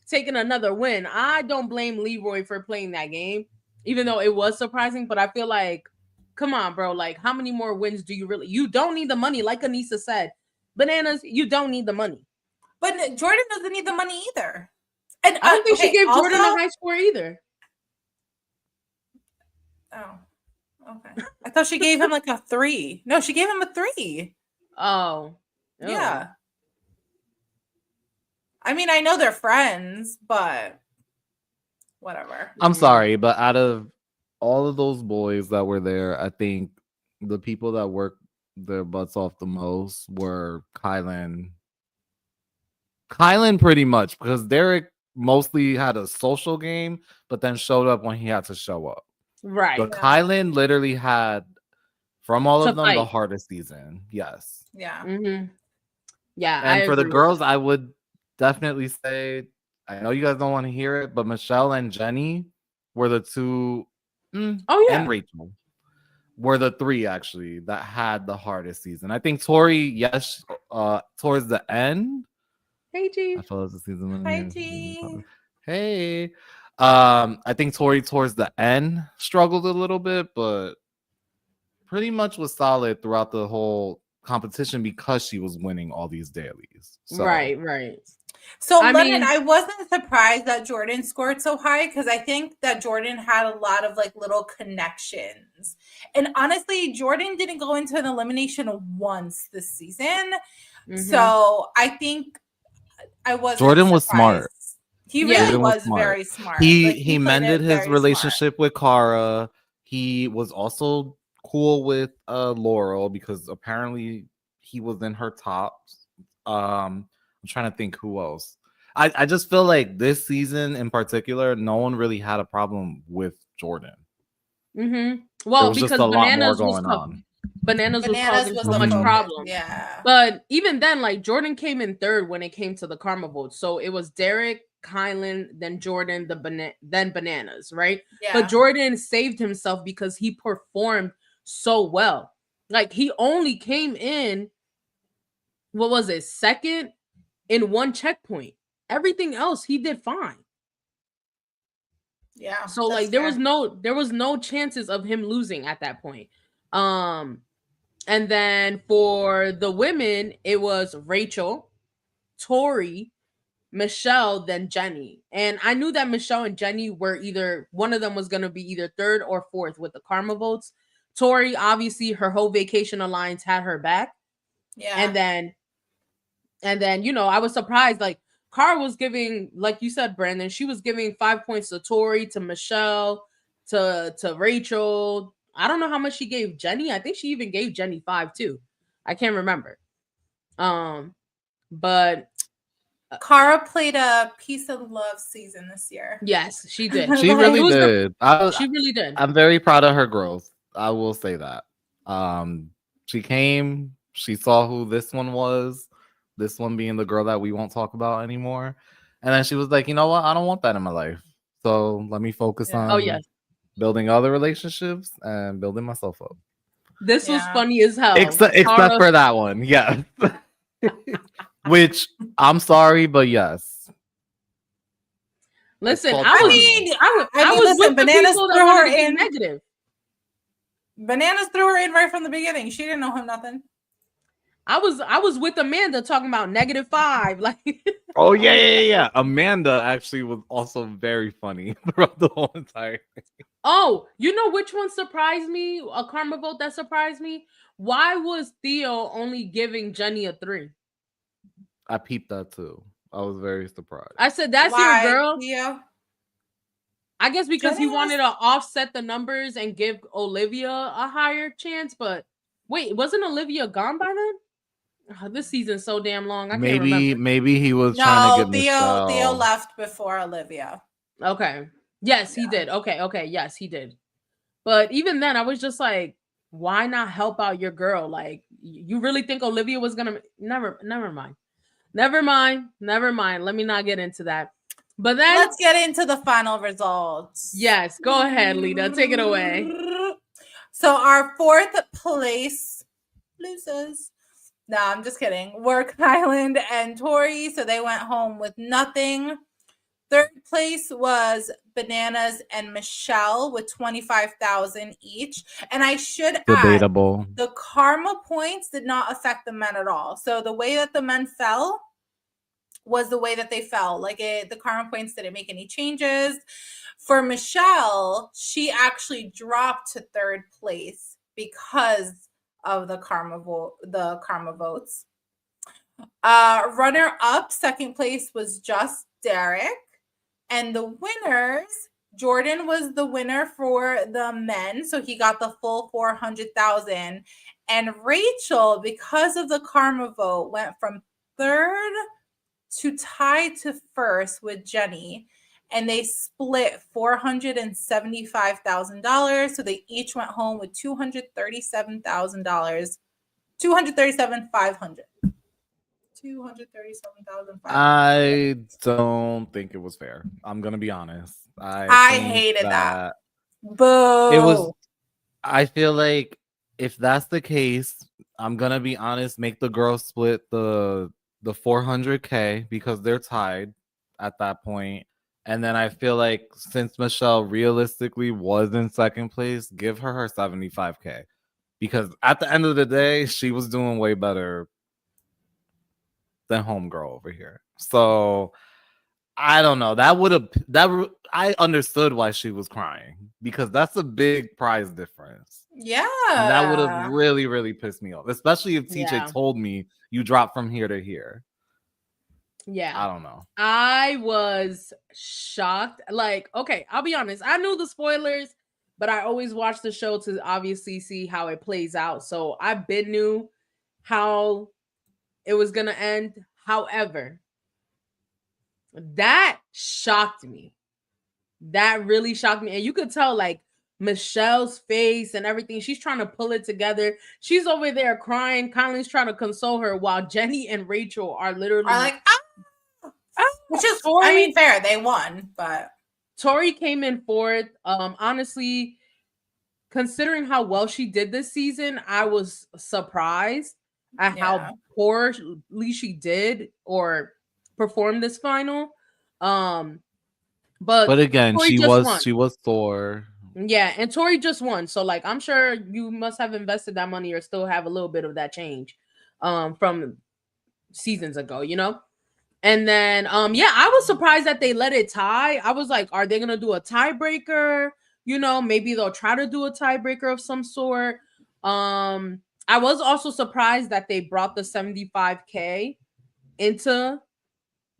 taking another win. I don't blame Leroy for playing that game, even though it was surprising. But I feel like, come on, bro. Like, how many more wins do you really? You don't need the money, like Anissa said. Bananas, you don't need the money. But Jordan doesn't need the money either. And I don't think she gave Jordan a high score either. Oh. Okay. I thought she gave him like a 3. No, she gave him a 3. Oh. Yeah. I mean, I know they're friends, but whatever. I'm sorry, but out of all of those boys that were there, I think the people that worked their butts off the most were Kylan. Kylan pretty much, because Derek mostly had a social game, but then showed up when he had to show up. Right. But Kylan literally had, from all of them, the hardest season. Yes. Yeah. Mm-hmm. Yeah. And for the girls, I would definitely say, I know you guys don't want to hear it, but Michelle and Jenny were the 2. And Rachel were the 3 actually that had the hardest season. I think Tori, yes, towards the end. Hey G. I feel like the season. Hi G. Hey. I think Tori towards the end struggled a little bit, but pretty much was solid throughout the whole competition because she was winning all these dailies. So. Right. So Lennon, I wasn't surprised that Jordan scored so high because I think that Jordan had a lot of like little connections. And honestly, Jordan didn't go into an elimination once this season. Mm-hmm. So I think I wasn't Jordan was surprised. smart. He really was very smart. He mended his relationship with Cara. He was also cool with Laurel because apparently he was in her tops. I'm trying to think who else. I just feel like this season in particular, no one really had a problem with Jordan. Mm-hmm. Well, because Bananas was causing so much problem. Yeah. But even then, like Jordan came in 3rd when it came to the karma votes. So it was Derek, Kylan, then Jordan, then Bananas, right? Yeah. But Jordan saved himself because he performed so well. Like he only came in, what was it, 2nd in 1 checkpoint. Everything else he did fine. Yeah. So like there was no chances of him losing at that point. And then for the women, it was Rachel, Tori, Michelle, then Jenny. And I knew that Michelle and Jenny were either one of them was going to be either 3rd or 4th with the karma votes. Tori, obviously, her whole Vacation Alliance had her back. Yeah. And then, you know, I was surprised. Like, Cara was giving, like you said, Brandon, she was giving 5 points to Tori, to Michelle, to Rachel. I don't know how much she gave Jenny. I think she even gave Jenny 5 too. I can't remember. But Cara played a peace and love season this year. Yes, she did. She really did. She really did. I'm very proud of her growth. I will say that. She came, she saw who this one was, this one being the girl that we won't talk about anymore. And then she was like, you know what? I don't want that in my life. So let me focus on building other relationships and building myself up. This was funny as hell. Except for that one. Yes. Which I'm sorry, but yes. Listen, I was with Bananas threw her in negative. Bananas threw her in right from the beginning. She didn't know him nothing. I was with Amanda talking about -5. Like, oh yeah. Amanda actually was also very funny throughout the whole entire thing. Oh, you know which one surprised me? A karma vote that surprised me. Why was Theo only giving Jenny a 3? I peeped that too. I was very surprised. I said, "That's your girl." Theo? I guess because he wanted to offset the numbers and give Olivia a higher chance. But wait, wasn't Olivia gone by then? Oh, this season's so damn long. I can't remember. Maybe he was trying to get Theo left before Olivia. Okay. Yes, he did. Okay. Yes, he did. But even then, I was just like, why not help out your girl? Like, you really think Olivia was gonna never mind. Never mind. Let me not get into that. But then let's get into the final results. Yes, go ahead, Lina. Take it away. So our fourth place losers. No, I'm just kidding. Were Kyland and Tori, so they went home with nothing. Third place was Bananas and Michelle with 25,000 each. And I should Debatable. add, the karma points did not affect the men at all. So the way that the men fell was the way that they fell. Like the karma points didn't make any changes. For Michelle, she actually dropped to third place because of the karma votes. Runner up, second place was just Derek. And the winners, Jordan was the winner for the men, so he got the full 400,000. And Rachel, because of the karma vote, went from third to tied to first with Jenny, and they split $475,000. So they each went home with $237,500. I don't think it was fair. I'm gonna be honest. I hated that. Boo. It was. I feel like if that's the case, I'm gonna be honest. Make the girls split the 400K because they're tied at that point. And then I feel like since Michelle realistically was in second place, give her 75K because at the end of the day, she was doing way better than homegirl over here. So I don't know. I understood why she was crying because that's a big prize difference. Yeah. And that would have really, really pissed me off, especially if TJ told me you dropped from here to here. Yeah. I don't know. I was shocked. Like, okay, I'll be honest. I knew the spoilers, but I always watch the show to obviously see how it plays out. So I knew how it was going to end. However, that shocked me. That really shocked me. And you could tell, like, Michelle's face and everything. She's trying to pull it together. She's over there crying. Kylan's trying to console her while Jenny and Rachel are literally like, which is, Tori, I mean, fair. They won, but Tori came in fourth. Honestly, considering how well she did this season, I was surprised at how poorly she did or performed this final. But again, Tori she was Thor. Yeah, and Tori just won. So like I'm sure you must have invested that money or still have a little bit of that change from seasons ago, you know? And then I was surprised that they let it tie. I was like, are they gonna do a tiebreaker? You know, maybe they'll try to do a tiebreaker of some sort. I was also surprised that they brought the 75K into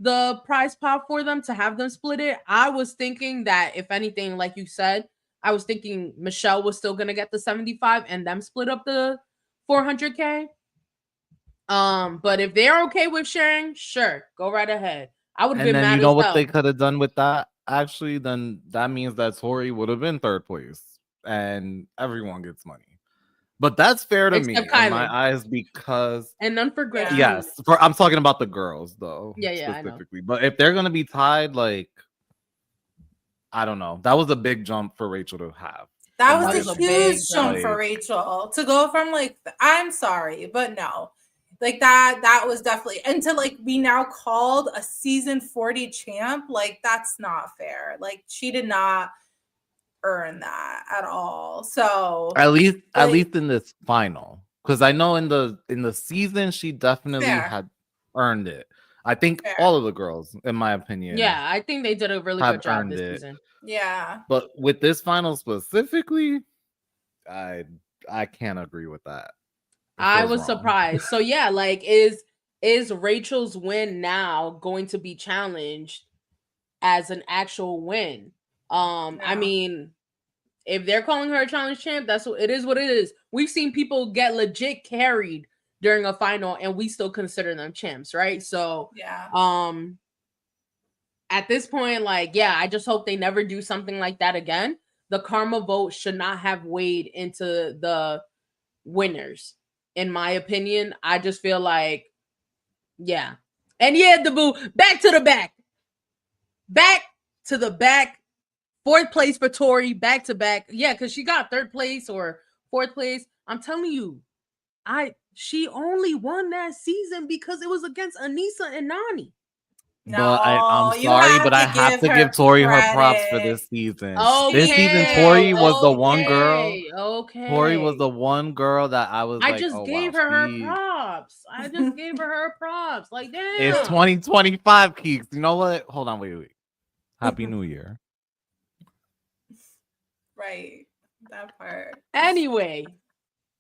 the prize pot for them to have them split it. I was thinking that if anything, like you said, I was thinking Michelle was still gonna get the 75 and them split up the 400K. But if they're okay with sharing, sure, go right ahead. I would have been mad. You know what they could have done with that? Actually, then that means that Tori would have been third place and everyone gets money. But that's fair to me in my eyes because and none for Gretchen. Yes, I'm talking about the girls though. Yeah, specifically. But if they're gonna be tied, like I don't know, that was a big jump for Rachel to have. That was a huge jump for Rachel to go from like I'm sorry, but no. Like that was definitely, and to like be now called a season 40 champ, like that's not fair. Like she did not earn that at all. So at least in this final, because I know in the season she definitely had earned it. I think all of the girls, in my opinion, I think they did a really good job this season. Yeah, but with this final specifically, I can't agree with that. I was surprised. So yeah, like is Rachel's win now going to be challenged as an actual win? No. I mean, if they're calling her a challenge champ, that's what it is. We've seen people get legit carried during a final and we still consider them champs, right? So at this point, like, I just hope they never do something like that again. The karma vote should not have weighed into the winners. In my opinion, I just feel like, and And yeah, the boo, back to the back. Back to the back. 4th place for Tori, back to back. Yeah, because she got 3rd place or 4th place. I'm telling you, she only won that season because it was against Anissa and Nani. But I'm sorry, but I have to give Tori her props for this season. This season, Tori was the one girl. Okay. Tori was the one girl that I was like, just gave her props. I just gave her props. Like, damn. It's 2025, Keeks. You know what? Hold on, wait. Happy New Year. Right. That part. Anyway.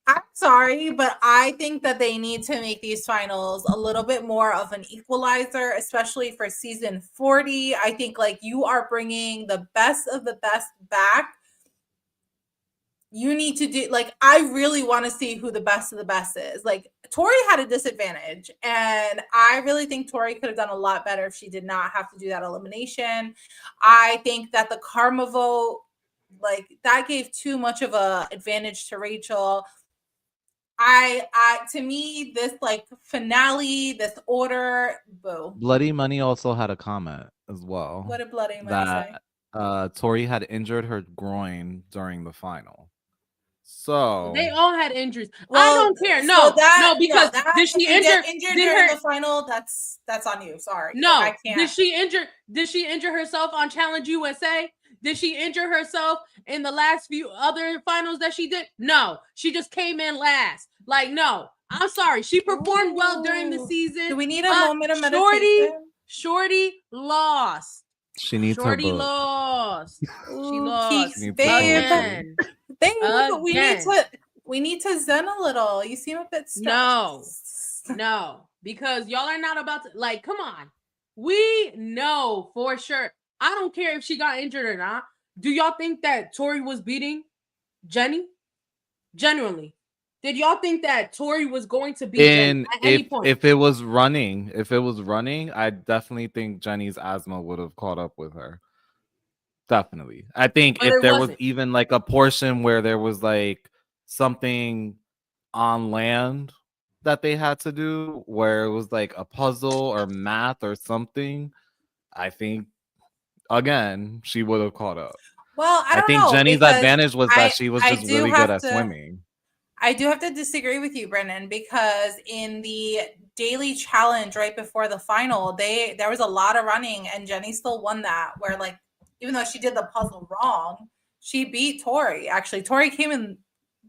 I'm sorry, but I think that they need to make these finals a little bit more of an equalizer, especially for season 40. I think like you are bringing the best of the best back. You need to do like, I really want to see who the best of the best is. Like Tori had a disadvantage, and I really think Tori could have done a lot better if she did not have to do that elimination. I think that the karma vote, like that gave too much of a advantage to Rachel. To me, this like finale, this order, boo. Bloody Money also had a comment as well. What did Bloody Money say? Tori had injured her groin during the final. So they all had injuries. Well, I don't care. No, because did she injure during the final? That's on you. Sorry. No, I can't. Did she injure herself on Challenge USA? Did she injure herself in the last few other finals that she did? No, she just came in last. Like, no, I'm sorry. She performed well during the season. Do we need a moment of meditation? Shorty lost. She needs her book. She lost. Keeks, babe. We need to zen a little. You seem a bit stressed. No, because y'all are not about to, like, come on. We know for sure. I don't care if she got injured or not. Do y'all think that Tori was beating Jenny? Genuinely. Did y'all think that Tori was going to beat Jenny at any point? If it was running, I definitely think Jenny's asthma would have caught up with her. Definitely. I think if there was even like a portion where there was like something on land that they had to do, where it was like a puzzle or math or something, I think again she would have caught up. Well, I think Jenny's advantage was that she was just really good at swimming. I do have to disagree with you, Brennan, because in the daily challenge right before the final, there was a lot of running, and Jenny still won that. Where like, even though she did the puzzle wrong, she beat Tori. Actually, Tori came in.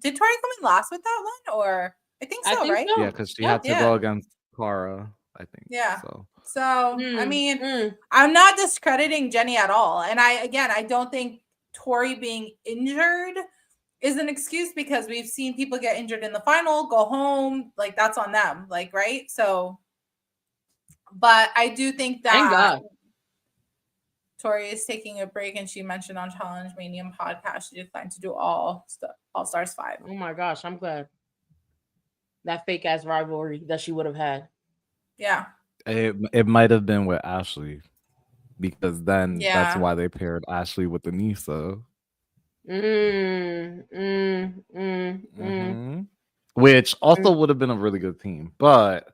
Did Tori come in last with that one? Or I think so, right? So. Yeah, because she had to go against Cara, I think. Yeah. So I mean, I'm not discrediting Jenny at all. And I don't think Tori being injured is an excuse, because we've seen people get injured in the final, go home, like that's on them, like, right? So, but I do think that Tori is taking a break, and she mentioned on Challenge Manium podcast she declined to do All Stars 5. Oh my gosh, I'm glad. That fake ass rivalry that she would have had. Yeah. It might have been with Ashley, because then that's why they paired Ashley with Anissa. Which also would have been a really good team, but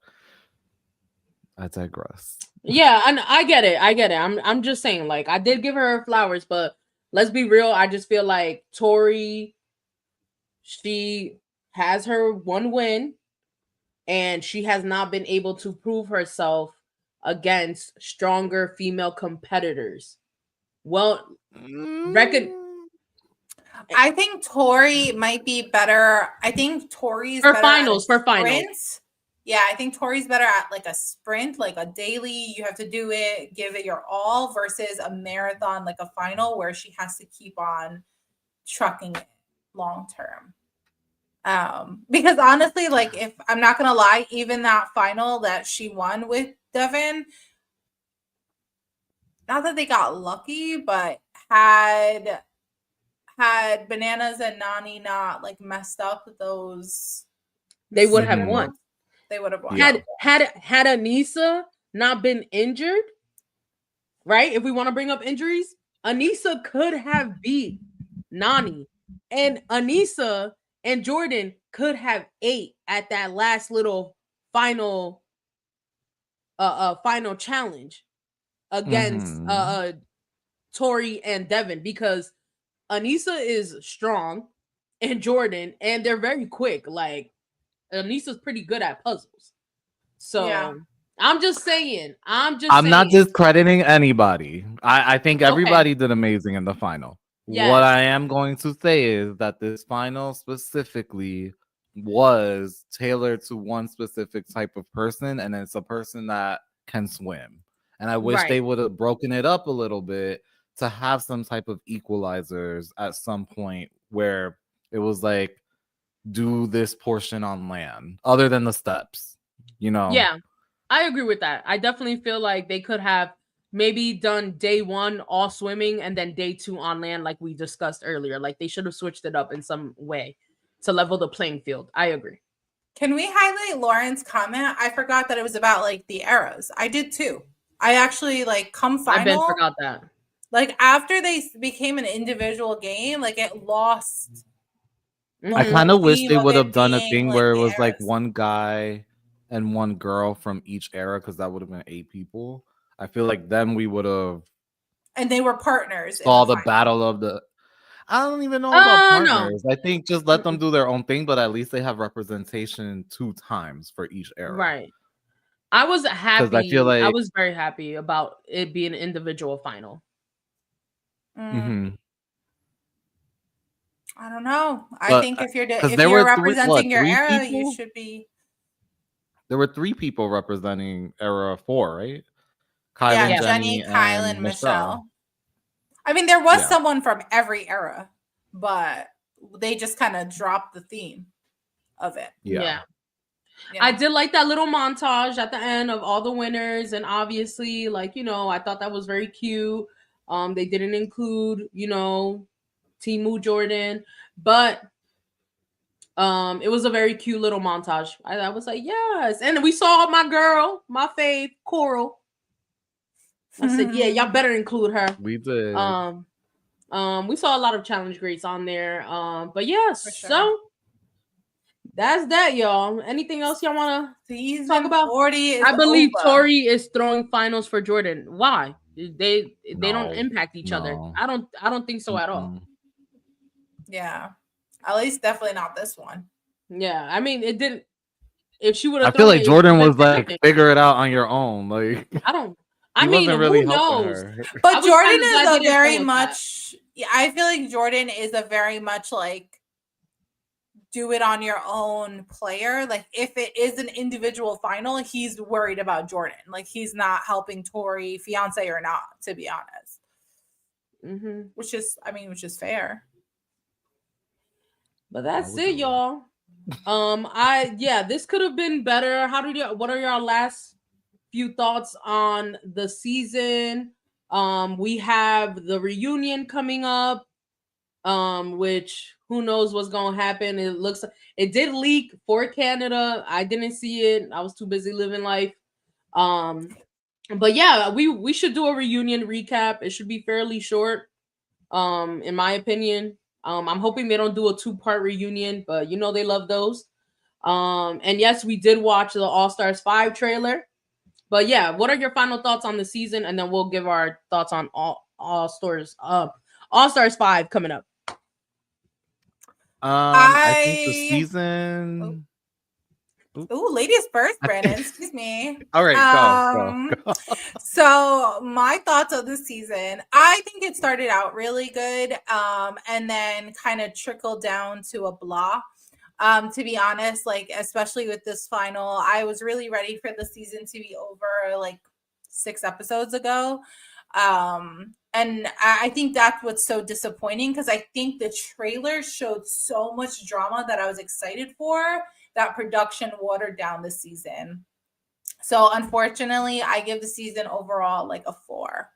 I digress. Yeah, and I get it. I'm just saying, like, I did give her flowers, but let's be real. I just feel like Tori, she has her one win, and she has not been able to prove herself against stronger female competitors. Well, I think Tori might be better. I think Tori's for finals. Yeah, I think Tori's better at like a sprint, like a daily. You have to do it, give it your all, versus a marathon, like a final, where she has to keep on trucking it long term. Because honestly, like, if I'm not gonna lie, even that final that she won with Devin, not that they got lucky, but had Bananas and Nani not like messed up those, they would have won. They would have won. Had Anissa not been injured, right? If we want to bring up injuries, Anissa could have beat Nani, and Anissa and Jordan could have ate at that last little final final challenge against Tori and Devin, because Aneesa is strong and Jordan, and they're very quick. Like, Aneesa's pretty good at puzzles. So yeah. I'm not discrediting anybody. I think everybody did amazing in the final. Yes. What I am going to say is that this final specifically was tailored to one specific type of person, and it's a person that can swim. And I wish they would have broken it up a little bit to have some type of equalizers at some point where it was like, do this portion on land other than the steps, you know? Yeah, I agree with that. I definitely feel like they could have maybe done day 1 all swimming and then day 2 on land, like we discussed earlier. Like, they should have switched it up in some way to level the playing field. I agree. Can we highlight Lauren's comment? I forgot that it was about like the eras. I did too. I actually like come final. I forgot that. Like, after they became an individual game, like it lost. I kind of wish they would have done a thing like where it was eras. Like one guy and one girl from each era, because that would have been 8 people. I feel like then we would have. And they were partners. Saw the battle of the. I don't even know about partners. No. I think just let them do their own thing, but at least they have representation 2 times for each era. Right. I was happy. I feel like I was very happy about it being an individual final. I don't know. I think if you're representing your era, you should be. There were 3 people representing era 4, right? Kyle and Jenny, Kyle and Michelle. I mean, there was someone from every era, but they just kind of dropped the theme of it. Yeah. I did like that little montage at the end of all the winners, and obviously, like, you know, I thought that was very cute. They didn't include, you know, Timu Jordan, but it was a very cute little montage. I was like, yes. And we saw my girl, my fave, Coral. I said, yeah, y'all better include her. We did. We saw a lot of challenge greats on there. But yeah, so that's that, y'all. Anything else y'all want to talk about? I believe Tori is throwing finals for Jordan. Why? They don't impact each other. I don't think so at all. Yeah. At least definitely not this one. Yeah. I mean, it didn't. If she would have, I feel like Jordan was like, figure it out on your own. Like, I mean, really who knows? But Jordan is a very much. Yeah, I feel like Jordan is a very much like do it on your own player. Like, if it is an individual final, he's worried about Jordan. Like, he's not helping Tori, fiance or not, to be honest. Which is fair. But that's it, y'all. This could have been better. What are your last few thoughts on the season? We have the reunion coming up, which who knows what's gonna happen. It did leak for Canada. I didn't see it. I was too busy living life. But yeah, we should do a reunion recap. It should be fairly short, in my opinion. I'm hoping they don't do a 2-part reunion, but you know they love those. And yes, we did watch the All Stars 5 trailer. But yeah, what are your final thoughts on the season? And then we'll give our thoughts on All Stars 5 coming up. I think the season. Ooh, ladies first, Brandon. Excuse me. All right, go. So my thoughts of the season, I think it started out really good, and then kind of trickled down to a blah. To be honest, like, especially with this final, I was really ready for the season to be over like 6 episodes ago. And I think that's what's so disappointing, because I think the trailer showed so much drama that I was excited for, that production watered down the season. So unfortunately, I give the season overall like a 4.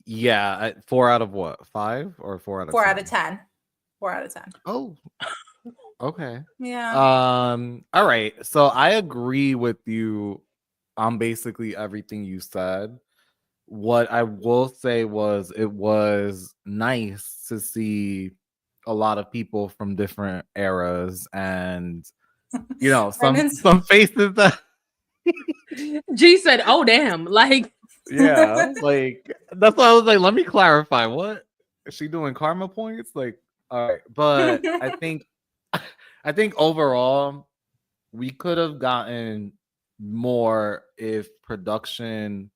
Yeah, 4 out of what? 5 or 4 out of 4 10? out of 10. 4 out of 10. Oh, okay. Yeah. All right. So I agree with you on basically everything you said. What I will say was it was nice to see a lot of people from different eras, and you know, some faces that G said, "Oh damn!" Like, yeah, like that's why I was like, let me clarify. What is she doing? Karma points? Like, all right, but I think overall we could have gotten more if production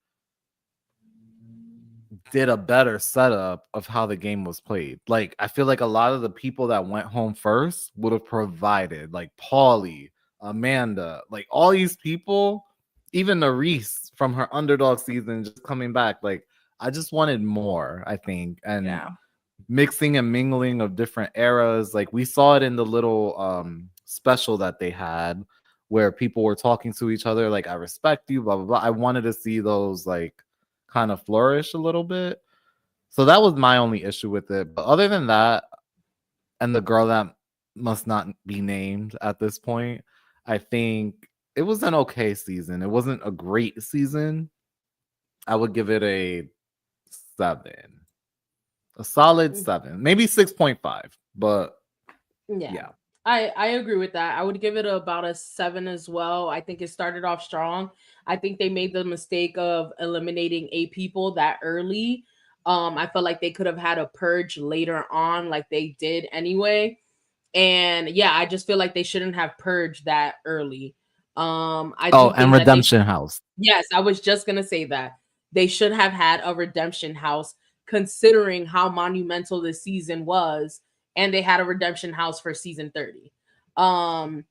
did a better setup of how the game was played. Like, I feel like a lot of the people that went home first would have provided, like Paulie, Amanda, like all these people, even Reese from her underdog season just coming back. Like, I just wanted more, I think. And mixing and mingling of different eras. Like, we saw it in the little special that they had where people were talking to each other, like, I respect you, blah, blah, blah. I wanted to see those, like, kind of flourish a little bit. So that was my only issue with it. But other than that, and the girl that must not be named at this point, I think it was an okay season. It wasn't a great season. I would give it a 7. A solid 7. Maybe 6.5. But yeah. I agree with that. I would give it about a 7 as well. I think it started off strong. I think they made the mistake of eliminating 8 people that early. I felt like they could have had a purge later on, like they did anyway. And yeah, I just feel like they shouldn't have purged that early. And Redemption House. Yes, I was just gonna say that they should have had a Redemption House, considering how monumental this season was, and they had a Redemption House for season 30. And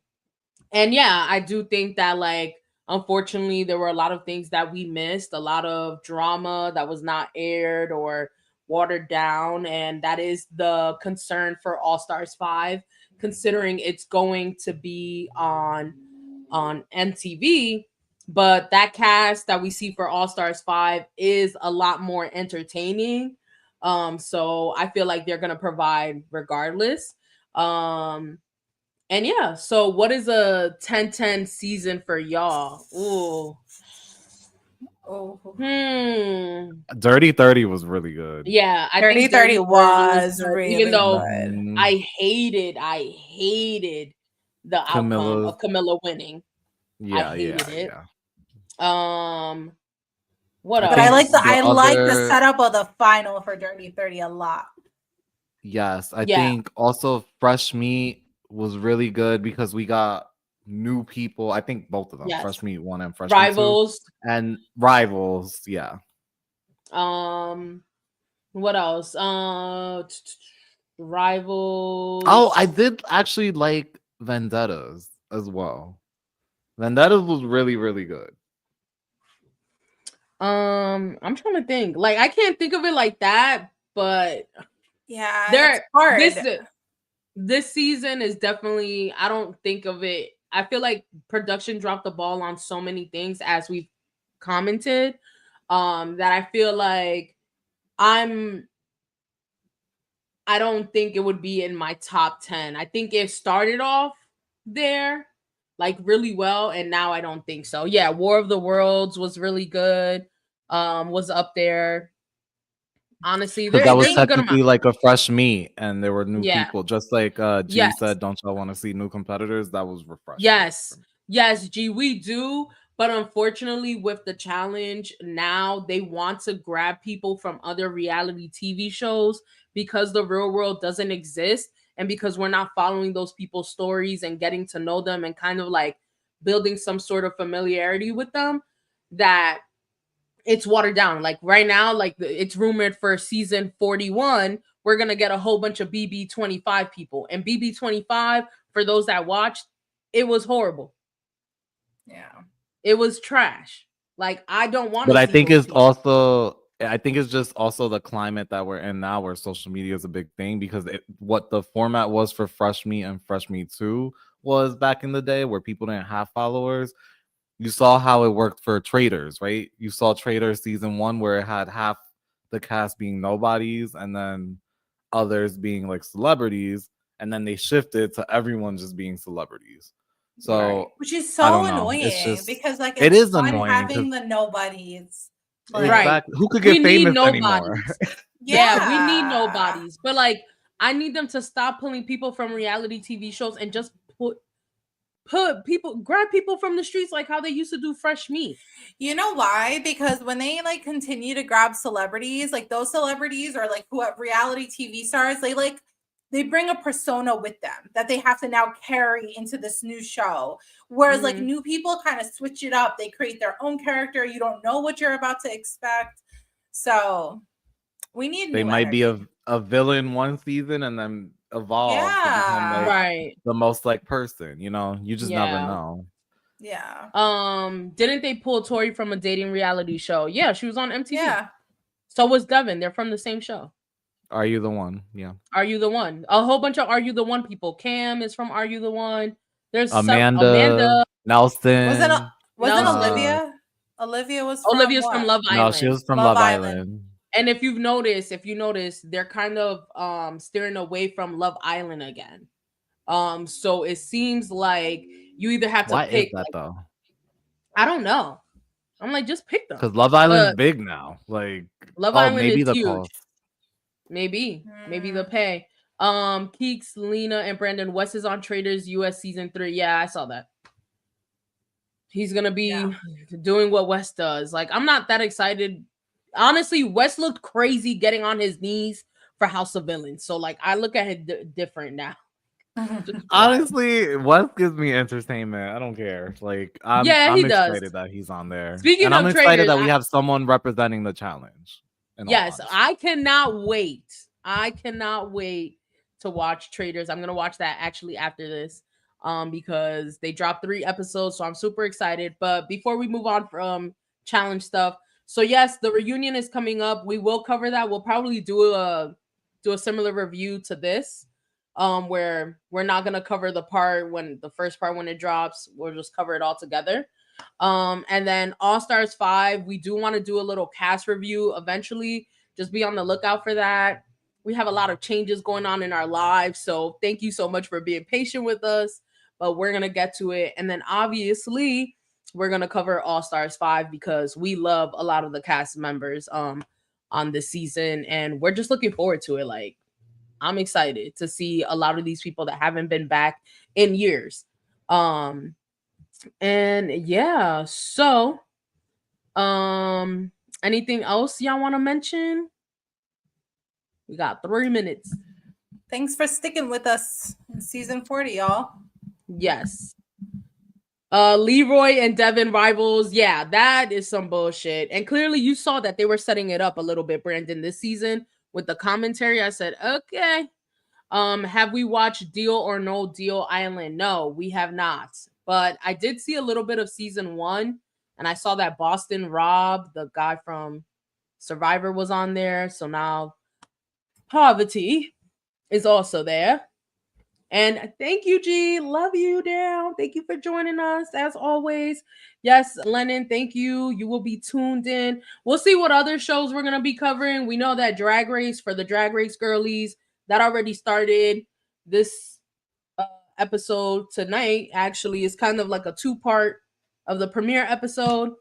yeah, I do think that, like, unfortunately there were a lot of things that we missed, a lot of drama that was not aired or watered down, and that is the concern for All Stars 5, considering it's going to be on MTV. But that cast that we see for All Stars 5 is a lot more entertaining. So I feel like they're gonna provide regardless. And yeah, so what is a 10-10 season for y'all? Ooh. Dirty 30 was really good. Yeah, I Dirty think 30 was really even though good. I hated the outcome of Camilla winning. Yeah, I hated it. Yeah. What else? But I like the setup of the final for Dirty 30 a lot. Yes, I think also Fresh Meat was really good because we got new people. I think both of them, Fresh Meat 1 and Fresh Rivals. Meat 2, and Rivals. Yeah. What else? Rivals. Oh, I did actually like Vendettas as well. Vendettas was really, really good. I'm trying to think. Like, I can't think of it like that, but yeah, it's hard. This season is definitely, I don't think of it. I feel like production dropped the ball on so many things, as we've commented, that I feel like I don't think it would be in my top 10. I think it started off there like really well, and now I don't think so. Yeah, War of the Worlds was really good. Was up there. Honestly, that was technically like a Fresh Meat, and there were new people. Just like G said, don't y'all want to see new competitors? That was refreshing. Yes, G, we do. But unfortunately, with the challenge now, they want to grab people from other reality TV shows because the real world doesn't exist, and because we're not following those people's stories and getting to know them and kind of like building some sort of familiarity with them, that it's watered down. Like right now, like it's rumored for season 41, we're gonna get a whole bunch of BB25 people. And BB25, for those that watched, it was horrible. Yeah, it was trash. Like, I don't want to. But I think it's also, I think it's just also the climate that we're in now, where social media is a big thing, because what the format was for Fresh Meat and Fresh Meat 2 was back in the day, where people didn't have followers. You saw how it worked for Traders, right? You saw Traders season 1, where it had half the cast being nobodies and then others being like celebrities, and then they shifted to everyone just being celebrities. So which is so annoying, because like it is fun annoying having the nobodies. Like, exactly. Who could get famous anymore? Yeah, we need nobodies. But like, I need them to stop pulling people from reality TV shows and just put grab people from the streets like how they used to do fresh meat. You know why? Because when they like continue to grab celebrities, like those celebrities or like who reality TV stars, they bring a persona with them that they have to now carry into this new show. Whereas like new people kind of switch it up. They create their own character. You don't know what you're about to expect. So we need they might be a villain one season and then evolve to become like the most like person, you know. You just never know. Yeah. Didn't they pull Tori from a dating reality show? Yeah, she was on MTV. Yeah. So was Devin. They're from the same show. Are You the One? Yeah. Are You the One? A whole bunch of Are You the One people. Cam is from Are You the One. There's Amanda Nelson. Wasn't Olivia? Olivia was from Olivia's from Love Island. No, she was from Love Island. And if you notice, they're kind of steering away from Love Island again. So it seems like you either have to pick. Why is that though? I don't know. I'm like, just pick them. Because Love Island's big now. Like Love Island maybe is the huge. cost. Maybe the pay. Keeks, Lina, and Brandon West is on Traitors US season 3. Yeah, I saw that. He's gonna be doing what West does. Like, I'm not that excited. Honestly, West looked crazy getting on his knees for House of Villains. So like, I look at it different now. Honestly, West gives me entertainment. I don't care. Like, I'm excited that he's on there. Speaking and of I'm excited that we have someone representing the challenge. Yes, I cannot wait. I cannot wait to watch Traitors. I'm gonna watch that actually after this, because they dropped 3 episodes, so I'm super excited. But before we move on from challenge stuff, so yes, the reunion is coming up. We will cover that. We'll probably do a similar review to this, where we're not gonna cover the first part when it drops. We'll just cover it all together. And then All Stars 5, we do want to do a little cast review eventually. Just be on the lookout for that. We have a lot of changes going on in our lives, so thank you so much for being patient with us, but we're gonna get to it. And then obviously we're gonna cover All Stars 5 because we love a lot of the cast members on this season, and we're just looking forward to it. Like, I'm excited to see a lot of these people that haven't been back in years. And yeah, so anything else y'all want to mention? We got 3 minutes. Thanks for sticking with us in season 40, y'all. Yes. Leroy and Devin rivals. Yeah, that is some bullshit. And clearly you saw that they were setting it up a little bit, Brandon, this season with the commentary. I said, okay. Have we watched Deal or No Deal Island? No, we have not. But I did see a little bit of season 1, and I saw that Boston Rob, the guy from Survivor, was on there. So now Poverty is also there. And thank you, G. Love you, down. Thank you for joining us as always. Yes, Lennon, thank you. You will be tuned in. We'll see what other shows we're going to be covering. We know that Drag Race, for the Drag Race girlies, that already started. This episode tonight actually is kind of like a 2-part of the premiere episode.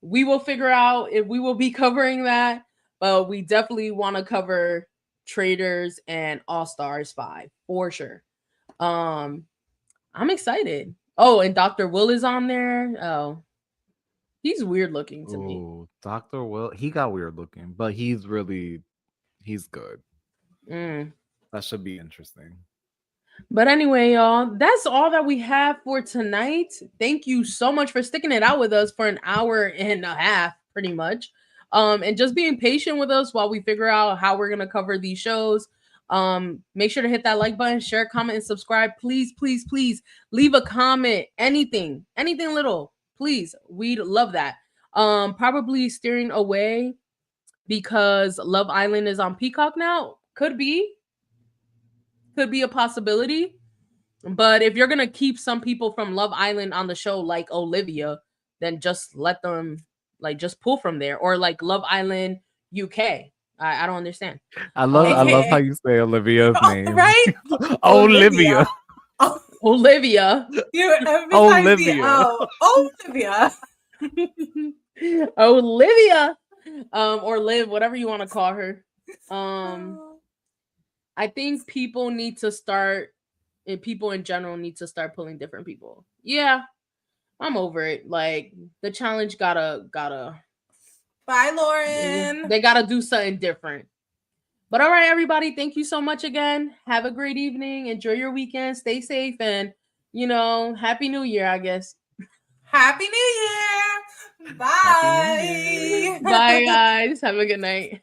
We will figure out if we will be covering that, but we definitely want to cover Traitors and All Stars 5 for sure. I'm excited. Oh, and Dr. Will is on there. Oh, he's weird looking to me. Dr. Will, he got weird looking, but he's good. That should be interesting. But anyway, y'all, that's all that we have for tonight. Thank you so much for sticking it out with us for an hour and a half, pretty much. And just being patient with us while we figure out how we're gonna cover these shows. Make sure to hit that like button, share, comment, and subscribe. Please, please, please leave a comment. Anything little, please. We'd love that. Probably steering away because Love Island is on Peacock now. Could be a possibility. But if you're gonna keep some people from Love Island on the show, like Olivia, then just let them, like, just pull from there, or like Love Island UK. I don't understand. I love how you say Olivia's name. Right? Olivia. Olivia. Olivia. Olivia. Or Liv, whatever you want to call her. I think people need to start and people in general need to start pulling different people. Yeah, I'm over it. Like the challenge gotta. Bye, Lauren. They gotta do something different. But all right, everybody, thank you so much again. Have a great evening. Enjoy your weekend. Stay safe, and Happy New Year, I guess. Happy New Year. Bye. Happy New Year. Bye, guys. Have a good night.